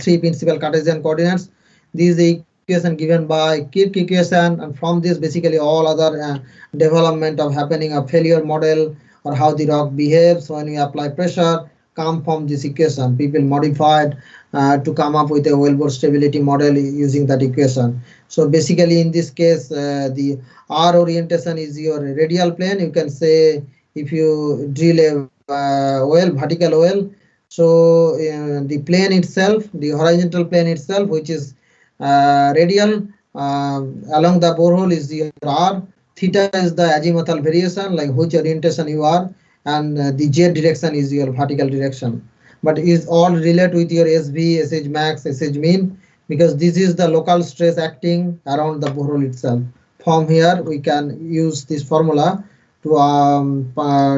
three principal Cartesian coordinates. This is the equation given by Kirk equation, and from this basically all other development of happening a failure model or how the rock behaves when we apply pressure come from this equation. People modified to come up with a wellbore stability model using that equation. So basically in this case the R orientation is your radial plane. You can say if you drill a well, vertical well, so the plane itself, the horizontal plane itself, which is radial along the borehole is your R. Theta is the azimuthal variation, like which orientation you are, and the Z direction is your vertical direction. But is all relate with your SV, SH max, SH mean, because this is the local stress acting around the borehole itself. From here we can use this formula to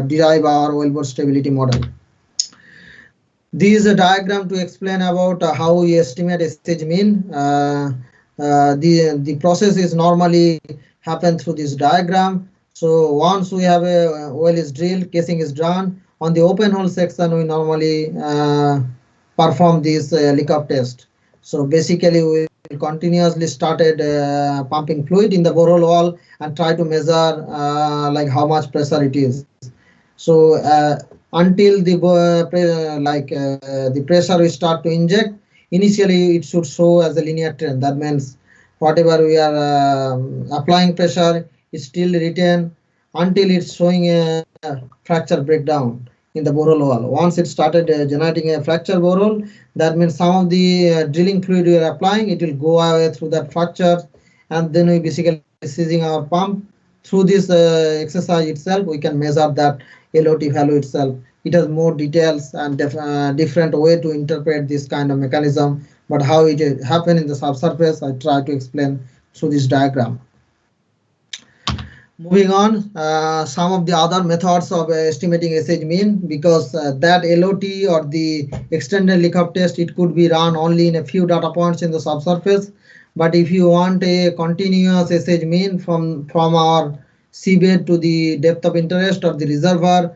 derive our wellbore stability model. This is a diagram to explain about how we estimate SH mean. The process is normally happen through this diagram. So once we have a well is drilled, casing is done, on the open hole section we normally perform this leak-up test. So basically we continuously started pumping fluid in the borehole wall and try to measure like how much pressure it is. So until the the pressure we start to inject, initially it should show as a linear trend. That means whatever we are applying pressure is still retained until it's showing a fracture breakdown in the borehole wall. Once it started generating a fracture borehole, that means some of the drilling fluid we are applying, it will go away through that fracture, and then we basically seizing our pump. Through this exercise itself, we can measure that LOT value itself. It has more details and different way to interpret this kind of mechanism, but how it happen in the subsurface, I try to explain through this diagram. Moving on, some of the other methods of estimating SH mean, because that LOT or the extended leak-up test, it could be run only in a few data points in the subsurface. But if you want a continuous SH mean from our seabed to the depth of interest of the reservoir,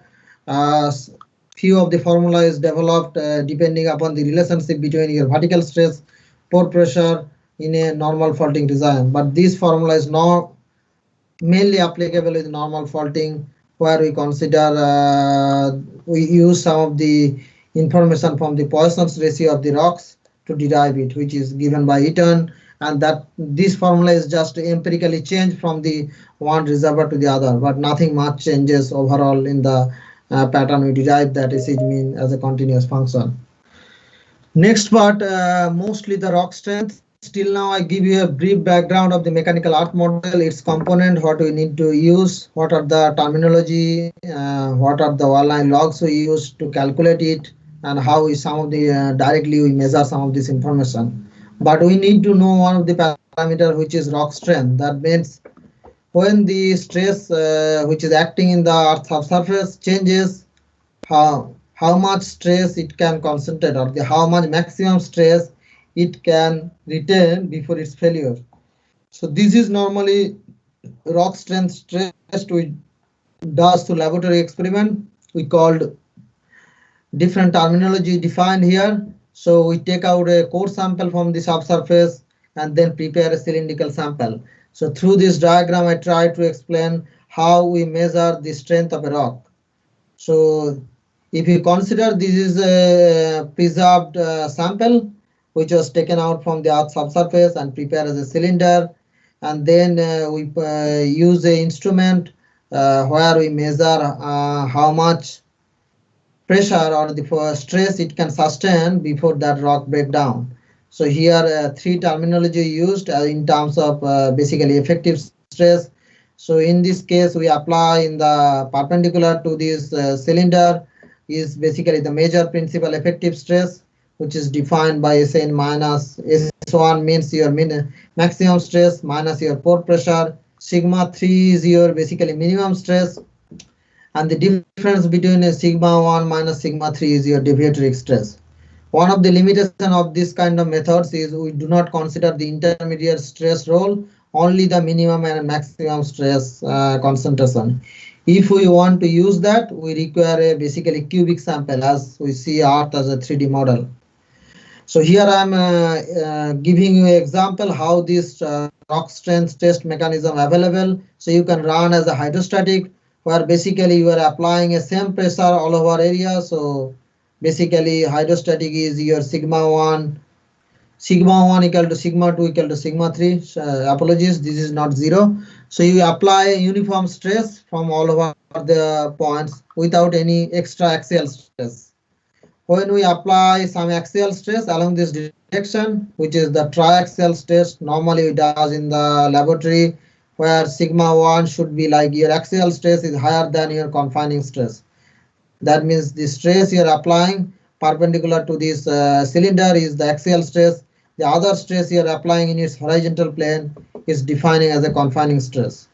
few of the formula is developed depending upon the relationship between your vertical stress, pore pressure in a normal faulting design. But this formula is not mainly applicable with normal faulting where we consider we use some of the information from the Poisson's ratio of the rocks to derive it, which is given by Eaton, and that this formula is just empirically changed from the one reservoir to the other, but nothing much changes overall in the pattern we derive that is mean as a continuous function. Next part, mostly the rock strength. Till now, I give you a brief background of the mechanical earth model, its component, what we need to use, what are the terminology, what are the wall-line logs we use to calculate it, and how is some of the directly we measure some of this information. But we need to know one of the parameter which is rock strength. That means when the stress which is acting in the earth subsurface changes, how much stress it can concentrate, or how much maximum stress it can retain before its failure. So this is normally rock strength stress we does to laboratory experiment. We called different terminology defined here. So we take out a core sample from the subsurface and then prepare a cylindrical sample. So through this diagram, I try to explain how we measure the strength of a rock. So if you consider this is a preserved sample which was taken out from the earth subsurface and prepared as a cylinder, and then we use an instrument where we measure how much pressure or the stress it can sustain before that rock break down. So here three terminology used in terms of basically effective stress. So in this case, we apply in the perpendicular to this cylinder is basically the major principal effective stress, which is defined by Sn minus S1 means your maximum stress minus your pore pressure. Sigma 3 is your basically minimum stress, and the difference between a sigma 1 minus sigma 3 is your deviatoric stress. One of the limitations of this kind of methods is we do not consider the intermediate stress role, only the minimum and maximum stress concentration. If we want to use that, we require a basically cubic sample, as we see Earth as a 3D model. So here I am giving you an example how this rock strength test mechanism available. So you can run as a hydrostatic, where basically you are applying a same pressure all over area. So basically hydrostatic is your sigma 1 equal to sigma 2 equal to sigma 3. Apologies, this is not 0. So you apply uniform stress from all over the points without any extra axial stress. When we apply some axial stress along this direction, which is the triaxial stress, normally it does in the laboratory, where sigma 1 should be like your axial stress is higher than your confining stress. That means the stress you are applying perpendicular to this cylinder is the axial stress. The other stress you are applying in its horizontal plane is defining as a confining stress.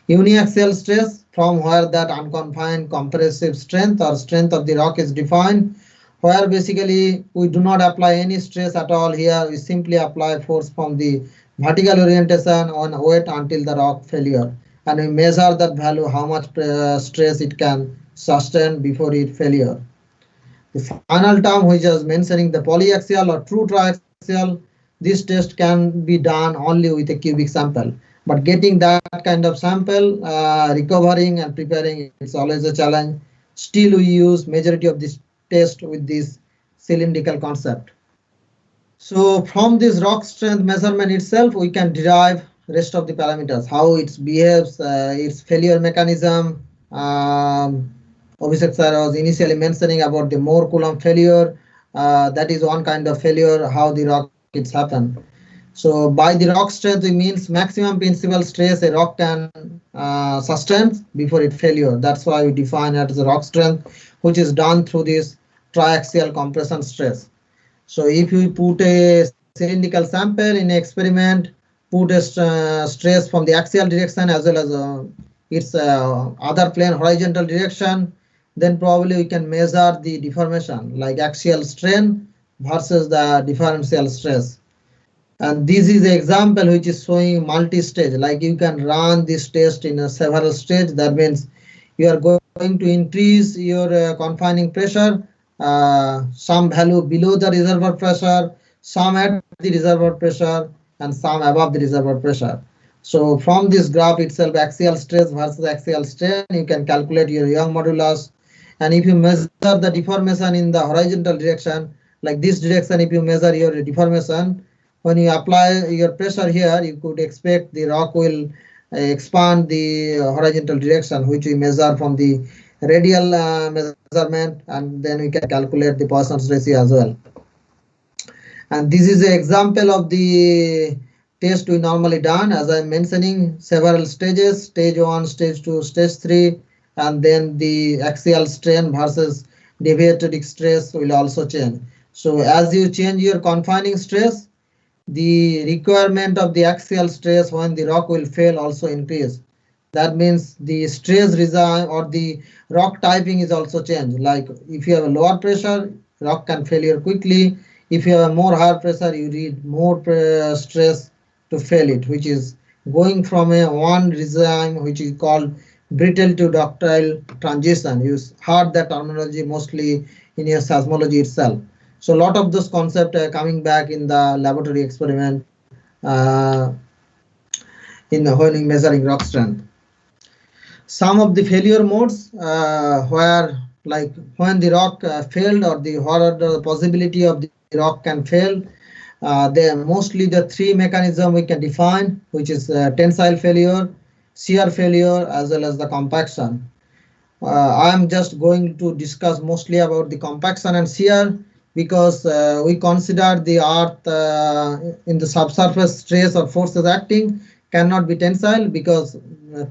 Uniaxial stress, from where that unconfined compressive strength or strength of the rock is defined, where basically we do not apply any stress at all here. We simply apply force from the vertical orientation on weight until the rock failure, and we measure that value, how much stress it can sustain before it failure. The final term, which is mentioning the polyaxial or true triaxial, this test can be done only with a cubic sample. But getting that kind of sample, recovering and preparing, it's always a challenge. Still, we use majority of this test with this cylindrical concept. So from this rock strength measurement itself, we can derive rest of the parameters, how it behaves, its failure mechanism. Abhishek sir was initially mentioning about the Mohr Coulomb failure. That is one kind of failure, how the rock it's happened. So by the rock strength, it means maximum principal stress a rock can sustain before it failure. That's why we define it as a rock strength, which is done through this triaxial compression stress. So if you put a cylindrical sample in an experiment, put a stress from the axial direction as well as its other plane horizontal direction, then probably we can measure the deformation like axial strain versus the differential stress. And this is an example which is showing multi-stage, like you can run this test in a several stages. That means you are going to increase your confining pressure, some value below the reservoir pressure, some at the reservoir pressure, and some above the reservoir pressure. So from this graph itself, axial stress versus axial strain, you can calculate your Young modulus. And if you measure the deformation in the horizontal direction, like this direction, if you measure your deformation, when you apply your pressure here, you could expect the rock will expand the horizontal direction, which we measure from the radial measurement, and then we can calculate the Poisson's ratio as well. And this is an example of the test we normally done. As I'm mentioning, several stages: stage 1, stage 2, stage 3, and then the axial strain versus deviatoric stress will also change. So as you change your confining stress, the requirement of the axial stress when the rock will fail also increase. That means the stress regime or the rock typing is also changed. Like if you have a lower pressure, rock can failure quickly. If you have a more higher pressure, you need more stress to fail it, which is going from a one regime which is called brittle to ductile transition. You heard that terminology mostly in your seismology itself. So a lot of those concepts are coming back in the laboratory experiment in when measuring rock strength. Some of the failure modes where like when the rock failed or what are the possibility of the rock can fail. They are mostly the three mechanism we can define, which is tensile failure, shear failure, as well as the compaction. I am just going to discuss mostly about the compaction and shear because we consider the earth in the subsurface stress or forces acting cannot be tensile because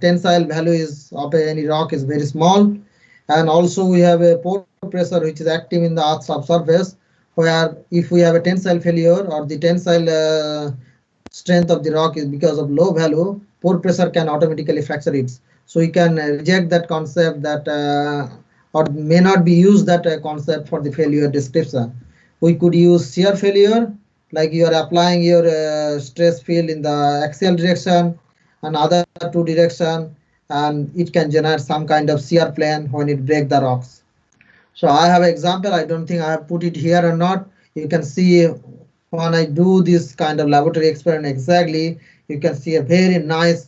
tensile value is of any rock is very small, and also we have a pore pressure which is active in the earth subsurface, where if we have a tensile failure or the tensile strength of the rock is because of low value, pore pressure can automatically fracture it. So we can reject that concept that or may not be used that concept for the failure description. We could use shear failure, like you are applying your stress field in the axial direction and other two direction, and it can generate some kind of shear plane when it break the rocks. So I have an example. I don't think I have put it here or not. You can see when I do this kind of laboratory experiment exactly, you can see a very nice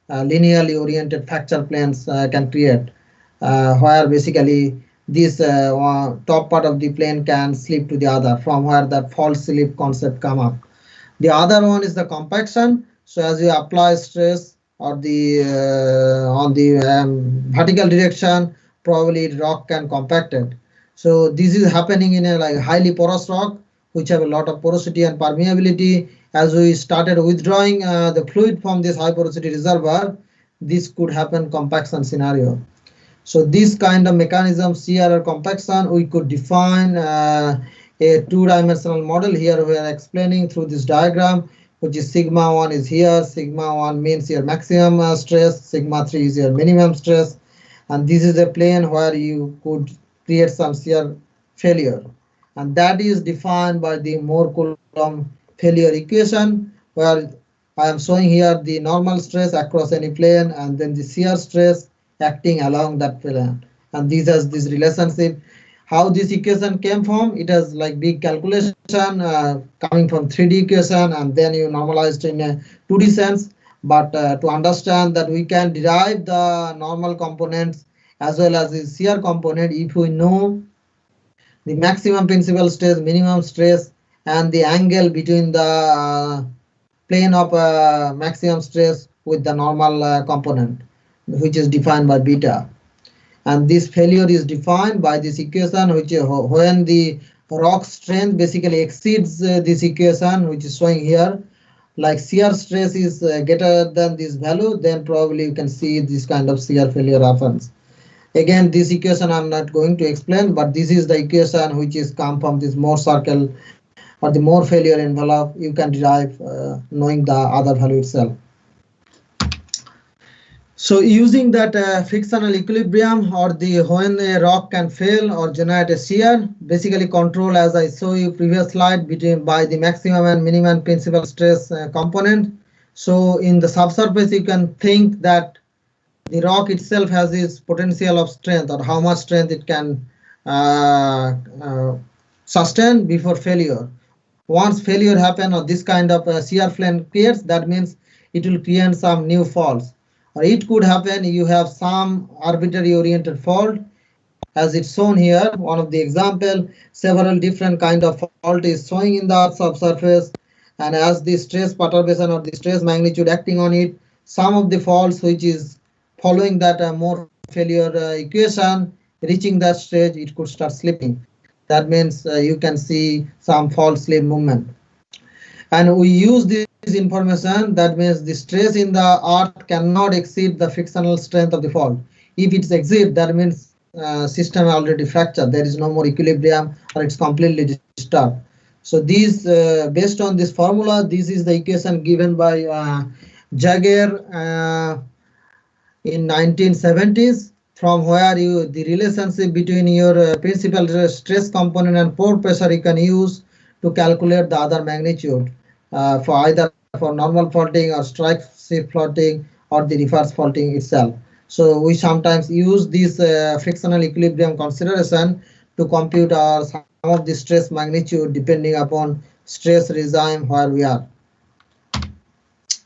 linearly oriented fracture planes can create, where basically this top part of the plane can slip to the other from where that false slip concept come up. The other one is the compaction. So as you apply stress or the on the vertical direction, probably rock can compact it. So this is happening in a like highly porous rock, which have a lot of porosity and permeability. As we started withdrawing the fluid from this high porosity reservoir, this could happen compaction scenario. So this kind of mechanism, shear or compaction, we could define a two-dimensional model. Here we are explaining through this diagram, which is sigma 1 is here. Sigma 1 means your maximum stress, sigma 3 is your minimum stress, and this is a plane where you could create some shear failure, and that is defined by the Mohr-Coulomb failure equation, where I am showing here the normal stress across any plane and then the shear stress acting along that plane, and this has this relationship. How this equation came from, it has like big calculation coming from 3D equation, and then you normalized in a 2D sense. But to understand that we can derive the normal components as well as the shear component if we know the maximum principal stress, minimum stress, and the angle between the plane of maximum stress with the normal component, which is defined by beta. And this failure is defined by this equation, which when the rock strength basically exceeds this equation, which is showing here, like shear stress is greater than this value, then probably you can see this kind of shear failure happens. Again, this equation I'm not going to explain, but this is the equation which is come from this Mohr circle or the Mohr failure envelope. You can derive knowing the other value itself. So using that frictional equilibrium or the when a rock can fail or generate a shear, basically control, as I saw you previous slide, between by the maximum and minimum principal stress component. So in the subsurface, you can think that the rock itself has its potential of strength or how much strength it can sustain before failure. Once failure happen or this kind of shear plane creates, that means it will create some new faults. Or it could happen you have some arbitrary oriented fault, as it's shown here. One of the example, several different kind of fault is showing in the subsurface, and as the stress perturbation or the stress magnitude acting on it, some of the faults which is following that more failure equation reaching that stage, it could start slipping. That means you can see some fault slip movement. And we use this information, that means the stress in the earth cannot exceed the frictional strength of the fault. If it exceeds, that means system already fractured, there is no more equilibrium or it's completely disturbed. So these based on this formula, this is the equation given by Jaeger in 1970s, from where the relationship between your principal stress component and pore pressure you can use to calculate the other magnitude for either for normal faulting or strike shift faulting or the reverse faulting itself. So we sometimes use this frictional equilibrium consideration to compute our some of the stress magnitude depending upon stress regime where we are.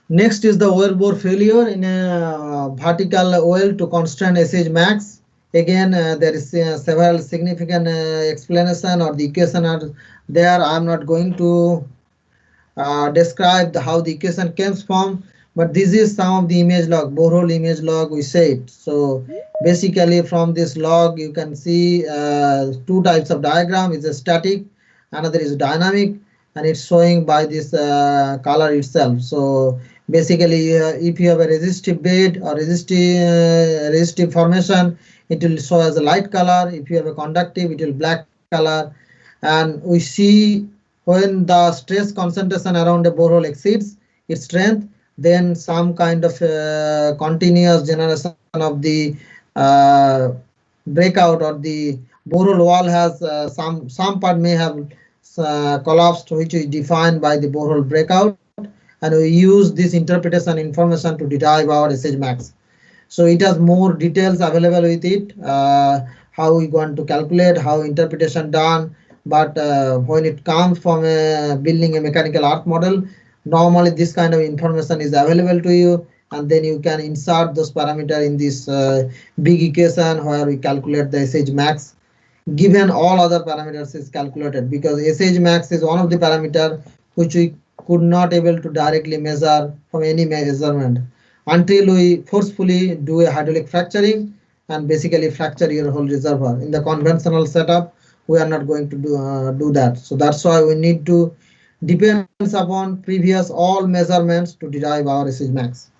Next is the oil bore failure in a vertical oil to constant SH max. Again, there is several significant explanation or the equation are there. I'm not going to describe how the equation came from, but this is some of the image log, borehole image log we said. So basically from this log you can see two types of diagram. It's a static, another is dynamic, and it's showing by this color itself. So basically if you have a resistive bed or resistive formation, it will show as a light color. If you have a conductive, it will black color. And we see when the stress concentration around the borehole exceeds its strength, then some kind of continuous generation of the breakout, or the borehole wall has some part may have collapsed, which is defined by the borehole breakout, and we use this interpretation information to derive our SH max. So it has more details available with it, how we going to calculate, how interpretation done. But when it comes from building a mechanical earth model, normally this kind of information is available to you, and then you can insert those parameters in this big equation where we calculate the SH max given all other parameters is calculated, because SH max is one of the parameter which we could not able to directly measure from any measurement until we forcefully do a hydraulic fracturing and basically fracture your whole reservoir. In the conventional setup, we are not going to do that. So that's why we need to depend upon previous all measurements to derive our SH max.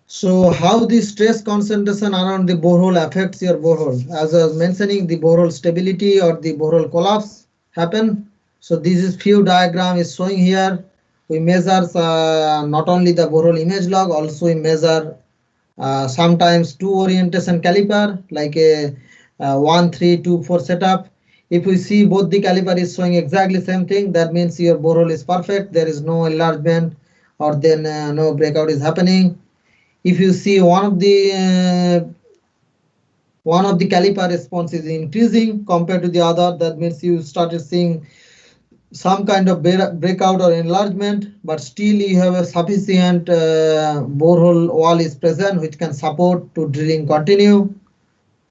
So how the stress concentration around the borehole affects your borehole? As I was mentioning, the borehole stability or the borehole collapse happen. So this is few diagram is showing here. We measure not only the borehole image log, also we measure sometimes two orientation caliper like a 1, 3, 2, 4 setup. If we see both the caliper is showing exactly same thing, that means your borehole is perfect. There is no enlargement or then no breakout is happening. If you see one of the caliper response is increasing compared to the other, that means you started seeing some kind of breakout or enlargement, but still you have a sufficient borehole wall is present which can support to drilling continue.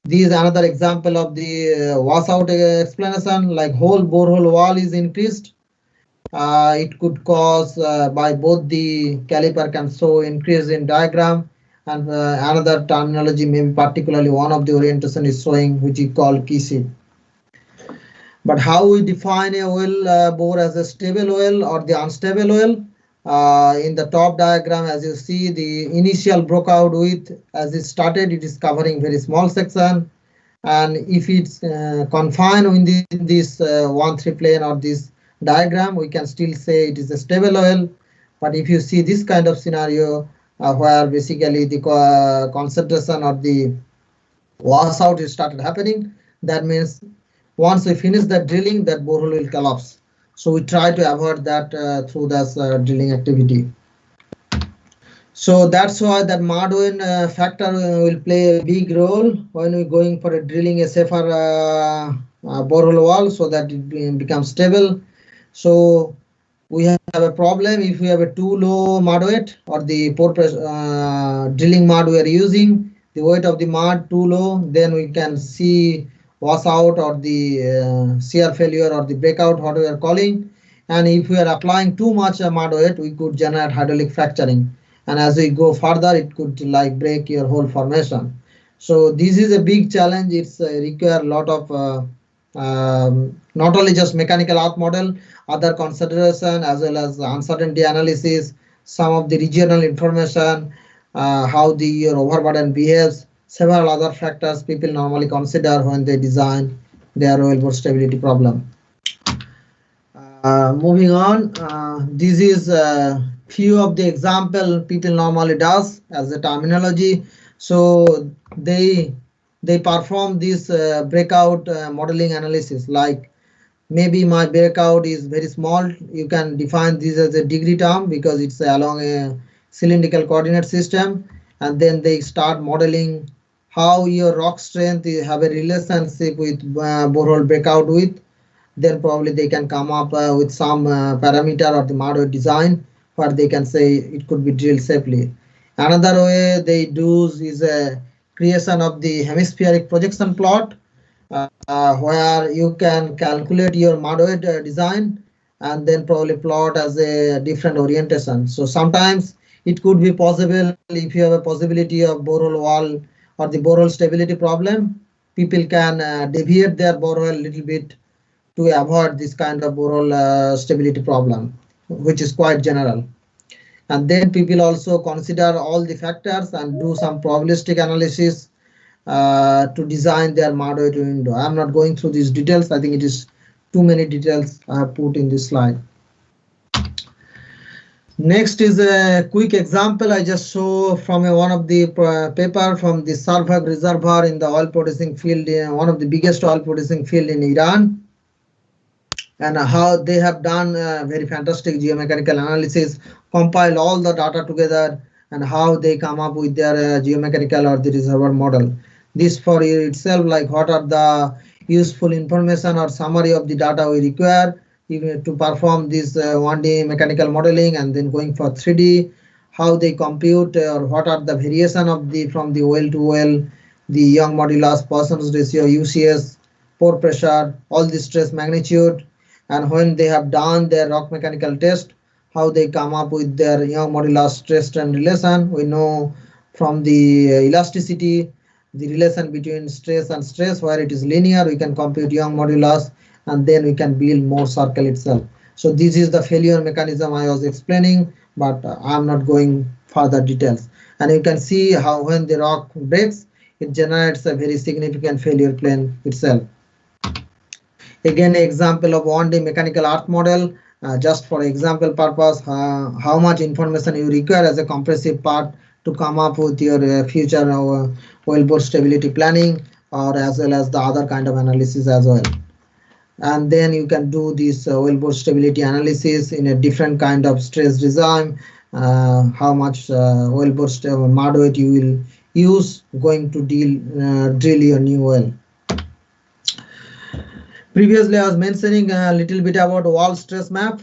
This is another example of the washout explanation, like whole borehole wall is increased. It could cause by both the caliper can show increase in diagram, and another terminology, maybe particularly one of the orientation is showing, which is called key sheet. But how we define a oil bore as a stable oil or the unstable oil? In the top diagram, as you see, the initial breakout width as it started, it is covering very small section, and if it's confined within this 1-3 plane or this diagram, we can still say it is a stable oil. But if you see this kind of scenario where basically the concentration of the washout is started happening, that means once we finish the drilling, that borehole will collapse. So we try to avoid that through this drilling activity. So that's why that Mauldin factor will play a big role when we're going for a drilling a safer borehole wall, so that it becomes stable. So we have a problem if we have a too low mud weight or the pore pressure drilling mud we are using, the weight of the mud too low, then we can see washout or the shear failure or the breakout, what we are calling. And if we are applying too much mud weight, we could generate hydraulic fracturing. And as we go further, it could like break your whole formation. So this is a big challenge. It's require a lot of not only just mechanical earth model, other consideration as well as uncertainty analysis, some of the regional information, how the your overburden behaves, several other factors people normally consider when they design their oil bore stability problem. Moving on, this is few of the example people normally does as a terminology. So they perform this breakout modeling analysis, like maybe my breakout is very small. You can define this as a degree term because it's along a cylindrical coordinate system, and then they start modeling how your rock strength have a relationship with borehole breakout width. Then probably they can come up with some parameter or the model design where they can say it could be drilled safely. Another way they do is a creation of the hemispheric projection plot, where you can calculate your mud design and then probably plot as a different orientation. So sometimes it could be possible if you have a possibility of borehole wall or the borehole stability problem, people can deviate their borehole a little bit to avoid this kind of borehole stability problem, which is quite general. And then people also consider all the factors and do some probabilistic analysis to design their mud weight window. I'm not going through these details. I think it is too many details I have put in this slide. Next is a quick example I just show from one of the paper from the Sarvag reservoir in the oil producing field, one of the biggest oil producing field in Iran, and how they have done very fantastic geomechanical analysis, compile all the data together, and how they come up with their geomechanical or the reservoir model. This for itself, like what are the useful information or summary of the data we require even to perform this 1D mechanical modeling, and then going for 3D, how they compute or what are the variation of the from the well to well, the Young modulus, Poisson's ratio, UCS, pore pressure, all the stress magnitude, and when they have done their rock mechanical test, how they come up with their Young modulus stress strain relation. We know from the elasticity, the relation between stress and stress, where it is linear, we can compute Young modulus, and then we can build more circle itself. So this is the failure mechanism I was explaining, but I'm not going further details. And you can see how when the rock breaks, it generates a very significant failure plane itself. Again, an example of 1D mechanical earth model, just for example purpose, how much information you require as a compressive part to come up with your future oil bore stability planning, or as well as the other kind of analysis as well. And then you can do this oil bore stability analysis in a different kind of stress regime, how much oil bore mud weight you will use going to drill your new well. Previously, I was mentioning a little bit about wall stress map.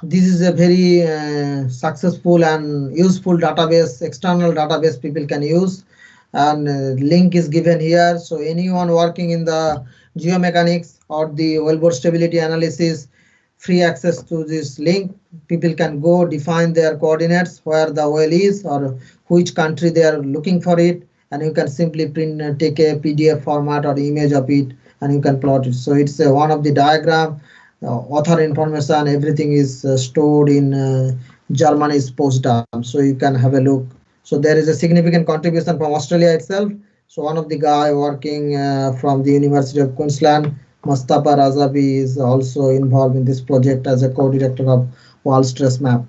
This is a very successful and useful database, external database people can use, and link is given here. So anyone working in the geomechanics or the oil bore stability analysis, free access to this link. People can go define their coordinates where the oil is or which country they are looking for it, and you can simply print, take a PDF format or image of it, and you can plot it. So it's one of the diagram, author information, everything is stored in Germany's PostDam. So you can have a look. So there is a significant contribution from Australia itself. So one of the guy working from the University of Queensland, Mustafa Razavi, is also involved in this project as a co-director of wall stress map.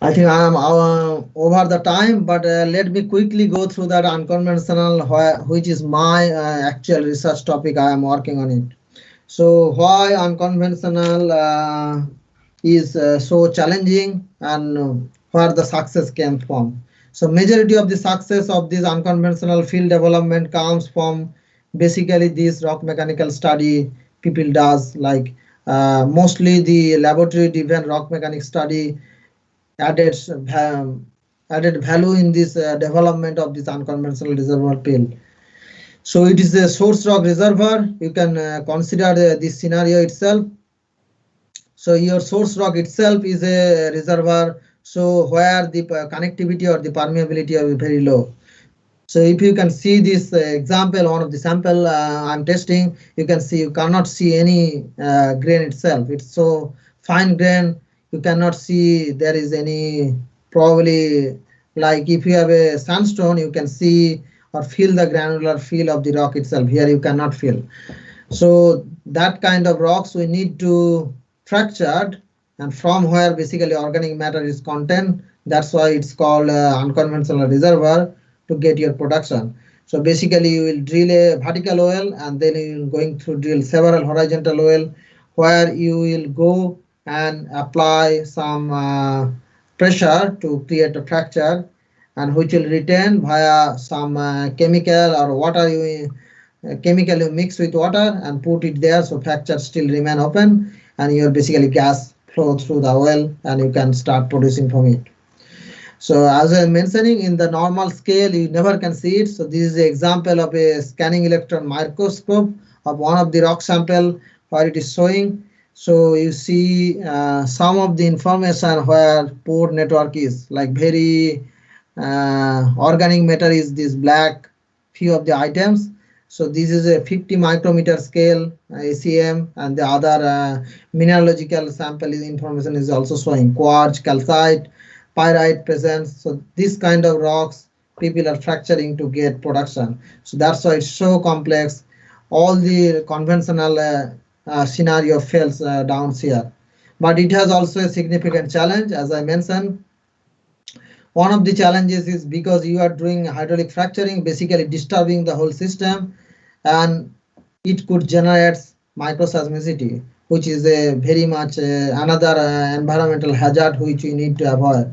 I think I am over the time, but let me quickly go through that unconventional, which is my actual research topic. I am working on it. So why unconventional is so challenging, and where the success came from. So majority of the success of this unconventional field development comes from basically this rock mechanical study people does, like Mostly the laboratory-driven rock mechanics study added added value in this development of this unconventional reservoir pile. So it is a source rock reservoir. You can consider this scenario itself. So your source rock itself is a reservoir, so where the connectivity or the permeability are very low. So if you can see this example, one of the sample I'm testing, you can see you cannot see any grain itself. It's so fine grain, you cannot see there is any, probably like if you have a sandstone, you can see or feel the granular feel of the rock itself. Here you cannot feel. So that kind of rocks we need to fractured, and from where basically organic matter is content. That's why it's called unconventional reservoir, to get your production. So basically you will drill a vertical well, and then you will going to drill several horizontal well, where you will go and apply some pressure to create a fracture, and which will retain via some chemical or water chemical you mix with water and put it there, so fracture still remain open, and your basically gas flow through the well, and you can start producing from it. So as I'm mentioning, in the normal scale you never can see it. So this is an example of a scanning electron microscope of one of the rock sample where it is showing. So you see some of the information where pore network is like very organic matter is this black few of the items. So this is a 50 micrometer scale ACM, and the other mineralogical sample information is also showing quartz, calcite, pyrite presence. So this kind of rocks people are fracturing to get production. So that's why it's so complex. All the conventional scenario fails down here. But it has also a significant challenge, as I mentioned. One of the challenges is because you are doing hydraulic fracturing, basically disturbing the whole system, and it could generate microseismicity, which is a very much another environmental hazard which we need to avoid.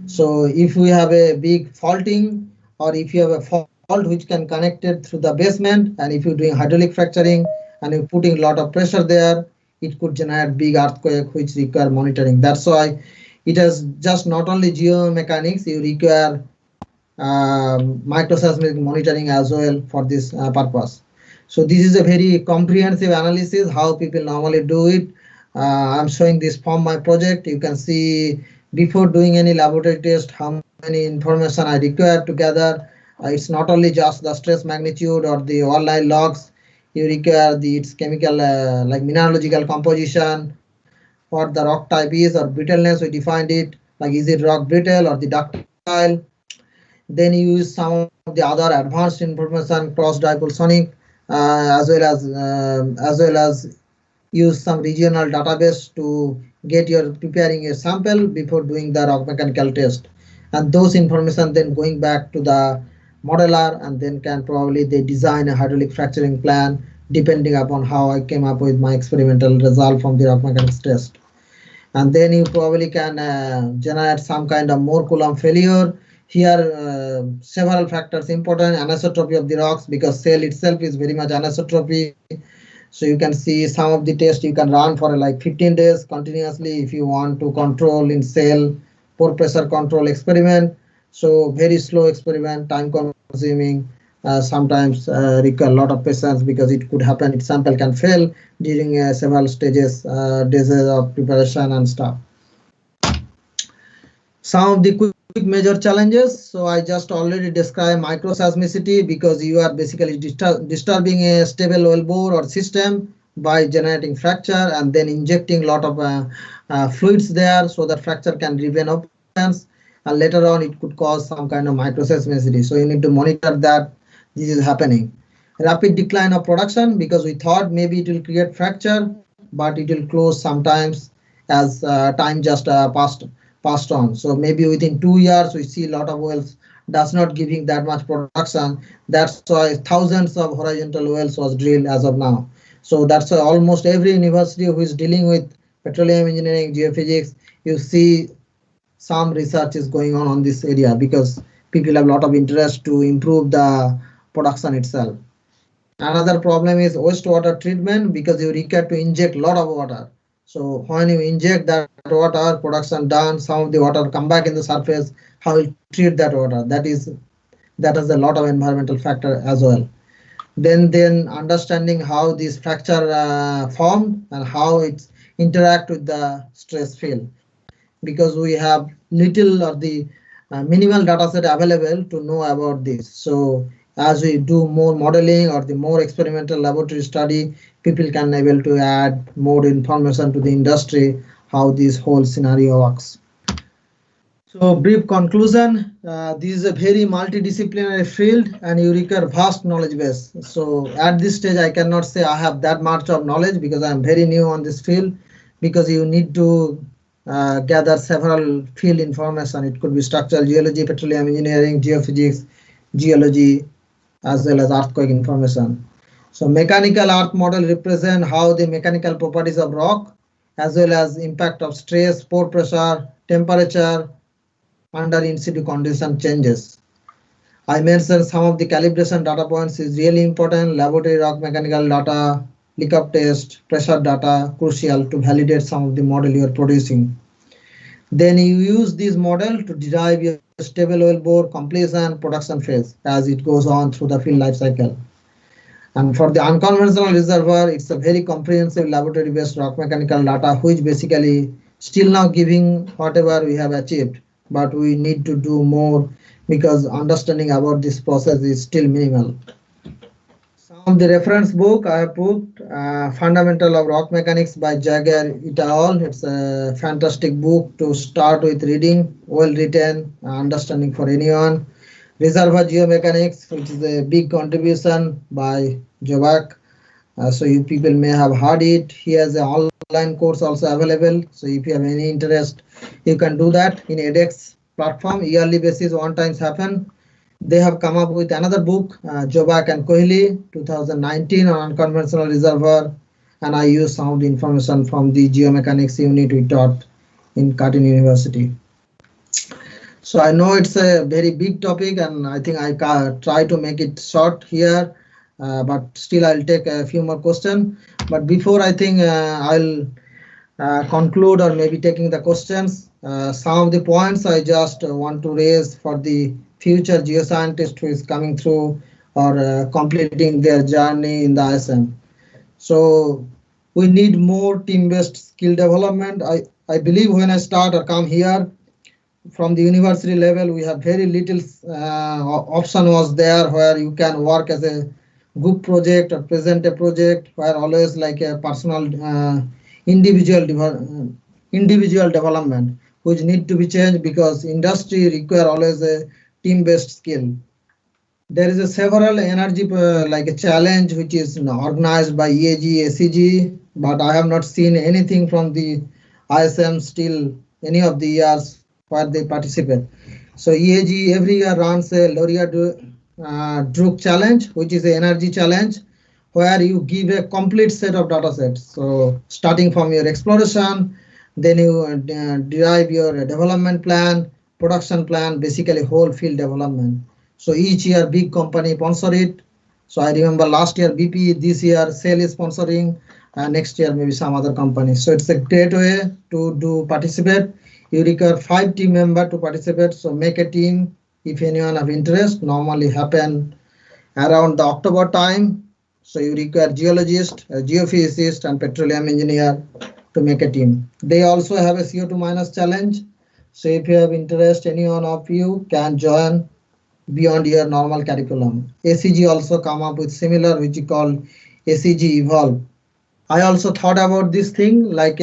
So if we have a big faulting, or if you have a fault which can connect it through the basement, and if you're doing hydraulic fracturing and you're putting a lot of pressure there, it could generate big earthquake which require monitoring. That's why it has just not only geomechanics, you require microseismic monitoring as well for this purpose. So this is a very comprehensive analysis how people normally do it. I'm showing this from my project. You can see before doing any laboratory test how many information I require to gather. It's not only just the stress magnitude or the all-line logs. You require its chemical like mineralogical composition, what the rock type is, or brittleness. We defined it, like is it rock brittle or the ductile. Then you use some of the other advanced information, cross dipole sonic, as well as use some regional database to get your preparing a sample before doing the rock mechanical test, and those information then going back to the modeler, and then can probably they design a hydraulic fracturing plan depending upon how I came up with my experimental result from the rock mechanics test. And then you probably can generate some kind of Moore Coulomb failure. Here several factors important: anisotropy of the rocks, because shell itself is very much anisotropy. So you can see some of the tests you can run for like 15 days continuously if you want to control in shell pore pressure control experiment. So very slow experiment, time consuming, sometimes require a lot of patience, because it could happen its sample can fail during several stages days of preparation and stuff. Some of the quick major challenges. So I just already described microseismicity, because you are basically disturbing a stable well bore or system by generating fracture and then injecting a lot of fluids there, so that fracture can remain open, and later on it could cause some kind of microseismicity. So you need to monitor that this is happening. Rapid decline of production, because we thought maybe it will create fracture, but it will close sometimes as time just passed on. So maybe within 2 years we see a lot of wells does not giving that much production. That's why thousands of horizontal wells was drilled as of now. So that's why almost every university who is dealing with petroleum engineering, geophysics, you see some research is going on this area, because people have a lot of interest to improve the production itself. Another problem is wastewater treatment because you require to inject a lot of water. So when you inject that water, production done, some of the water come back in the surface, how you treat that water. That is a lot of environmental factor as well. Then understanding how this fracture formed and how it interact with the stress field, because we have little or the minimal data set available to know about this. So as we do more modeling or the more experimental laboratory study, people can able to add more information to the industry how this whole scenario works. So brief conclusion, this is a very multidisciplinary field and you require vast knowledge base. So at this stage, I cannot say I have that much of knowledge because I'm very new on this field, because you need to gather several field information. It could be structural geology, petroleum engineering, geophysics, geology, as well as earthquake information. So mechanical earth model represent how the mechanical properties of rock, as well as impact of stress, pore pressure, temperature, under in situ condition changes. I mentioned some of the calibration data points is really important. Laboratory rock mechanical data, lookup test, pressure data, crucial to validate some of the model you are producing. Then you use this model to derive your stable well bore completion production phase as it goes on through the field life cycle. And for the unconventional reservoir, it's a very comprehensive laboratory-based rock mechanical data, which basically still now giving whatever we have achieved, but we need to do more because understanding about this process is still minimal. Some of the reference book I have put, Fundamental of Rock Mechanics by Jaeger et al. It's a fantastic book to start with reading, well written, understanding for anyone. Reservoir Geomechanics, which is a big contribution by Jobak. So you people may have heard it. He has an online course also available. So if you have any interest, you can do that in edX platform. Yearly basis, one times happen. They have come up with another book, Jobak and Kohli, 2019 on unconventional reservoir. And I use some of the information from the geomechanics unit we taught in Curtin University. So I know it's a very big topic and I think I can try to make it short here, but still I'll take a few more questions. But before I think I'll conclude or maybe taking the questions, some of the points I just want to raise for the future geoscientist who is coming through or completing their journey in the ISM. So we need more team-based skill development. I believe when I start or come here, from the university level, we have very little option was there where you can work as a group project or present a project, where always like a personal individual development, which need to be changed because industry require always a team-based skill. There is a several energy like a challenge which is organized by EAG, ACG, but I have not seen anything from the ISM still any of the years where they participate. So EAG every year runs a Lauria-Druck challenge, which is an energy challenge, where you give a complete set of data sets. So starting from your exploration, then you derive your development plan, production plan, basically whole field development. So each year big company sponsor it. So I remember last year BP, this year Shell is sponsoring, next year maybe some other company. So it's a great way to participate. You require 5 team members to participate. So make a team if anyone have interest. Normally happen around the October time. So you require geologist, a geophysicist, and petroleum engineer to make a team. They also have a CO2 minus challenge. So if you have interest, any one of you can join beyond your normal curriculum. ACG also come up with similar, which you call ACG Evolve. I also thought about this thing like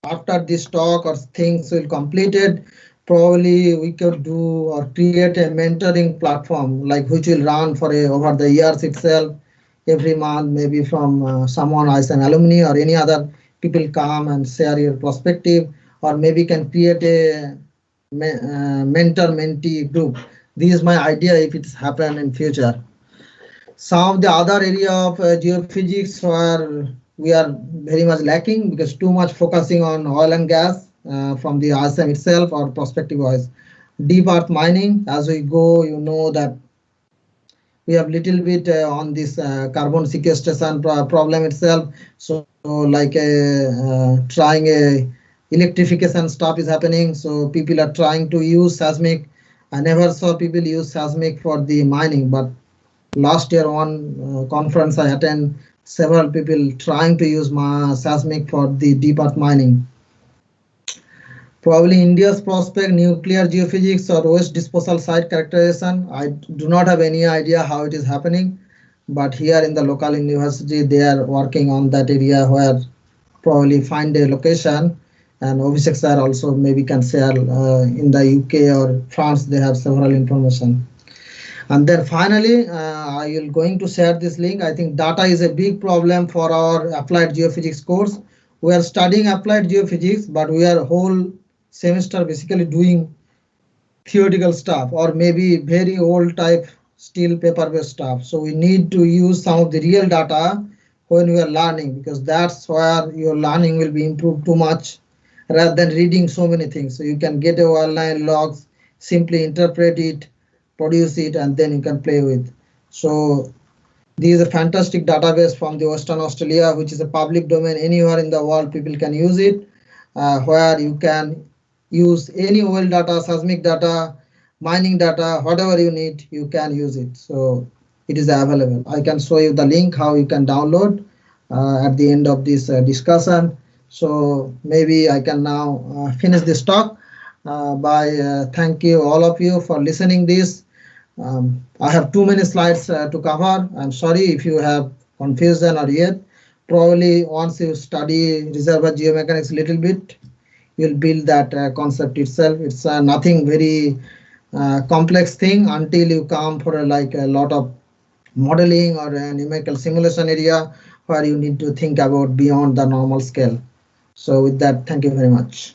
after this talk or things will completed, probably we could do or create a mentoring platform like which will run for over the years itself. Every month, maybe from someone as an alumni or any other people come and share your perspective, or maybe can create a mentor-mentee group. This is my idea if it's happen in future. Some of the other area of geophysics where we are very much lacking because too much focusing on oil and gas from the ISM itself or prospective wise. Deep earth mining, as we go, you know that we have little bit on this carbon sequestration problem itself. So like trying a electrification stuff is happening. So people are trying to use seismic. I never saw people use seismic for the mining, but last year one conference I attend, several people trying to use my seismic for the deep earth mining. Probably India's prospect nuclear geophysics or waste disposal site characterization. I do not have any idea how it is happening, but here in the local university, they are working on that area where probably find a location, and Abhishek sir also maybe can share in the UK or France, they have several information. And then finally, I will going to share this link. I think data is a big problem for our applied geophysics course. We are studying applied geophysics, but we are whole semester basically doing theoretical stuff or maybe very old type still paper based stuff. So we need to use some of the real data when we are learning, because that's where your learning will be improved too much rather than reading so many things. So you can get a online logs, simply interpret it, produce it, and then you can play with. So this is a fantastic database from the Western Australia, which is a public domain. Anywhere in the world people can use it, where you can use any oil data, seismic data, mining data, whatever you need, you can use it. So it is available. I can show you the link how you can download at the end of this discussion. So maybe I can now finish this talk by thank you all of you for listening this. I have too many slides to cover. I'm sorry if you have confusion or yet. Probably once you study reservoir geomechanics a little bit, you'll build that concept itself. It's nothing very complex thing until you come for like a lot of modeling or a numerical simulation area where you need to think about beyond the normal scale. So with that, thank you very much.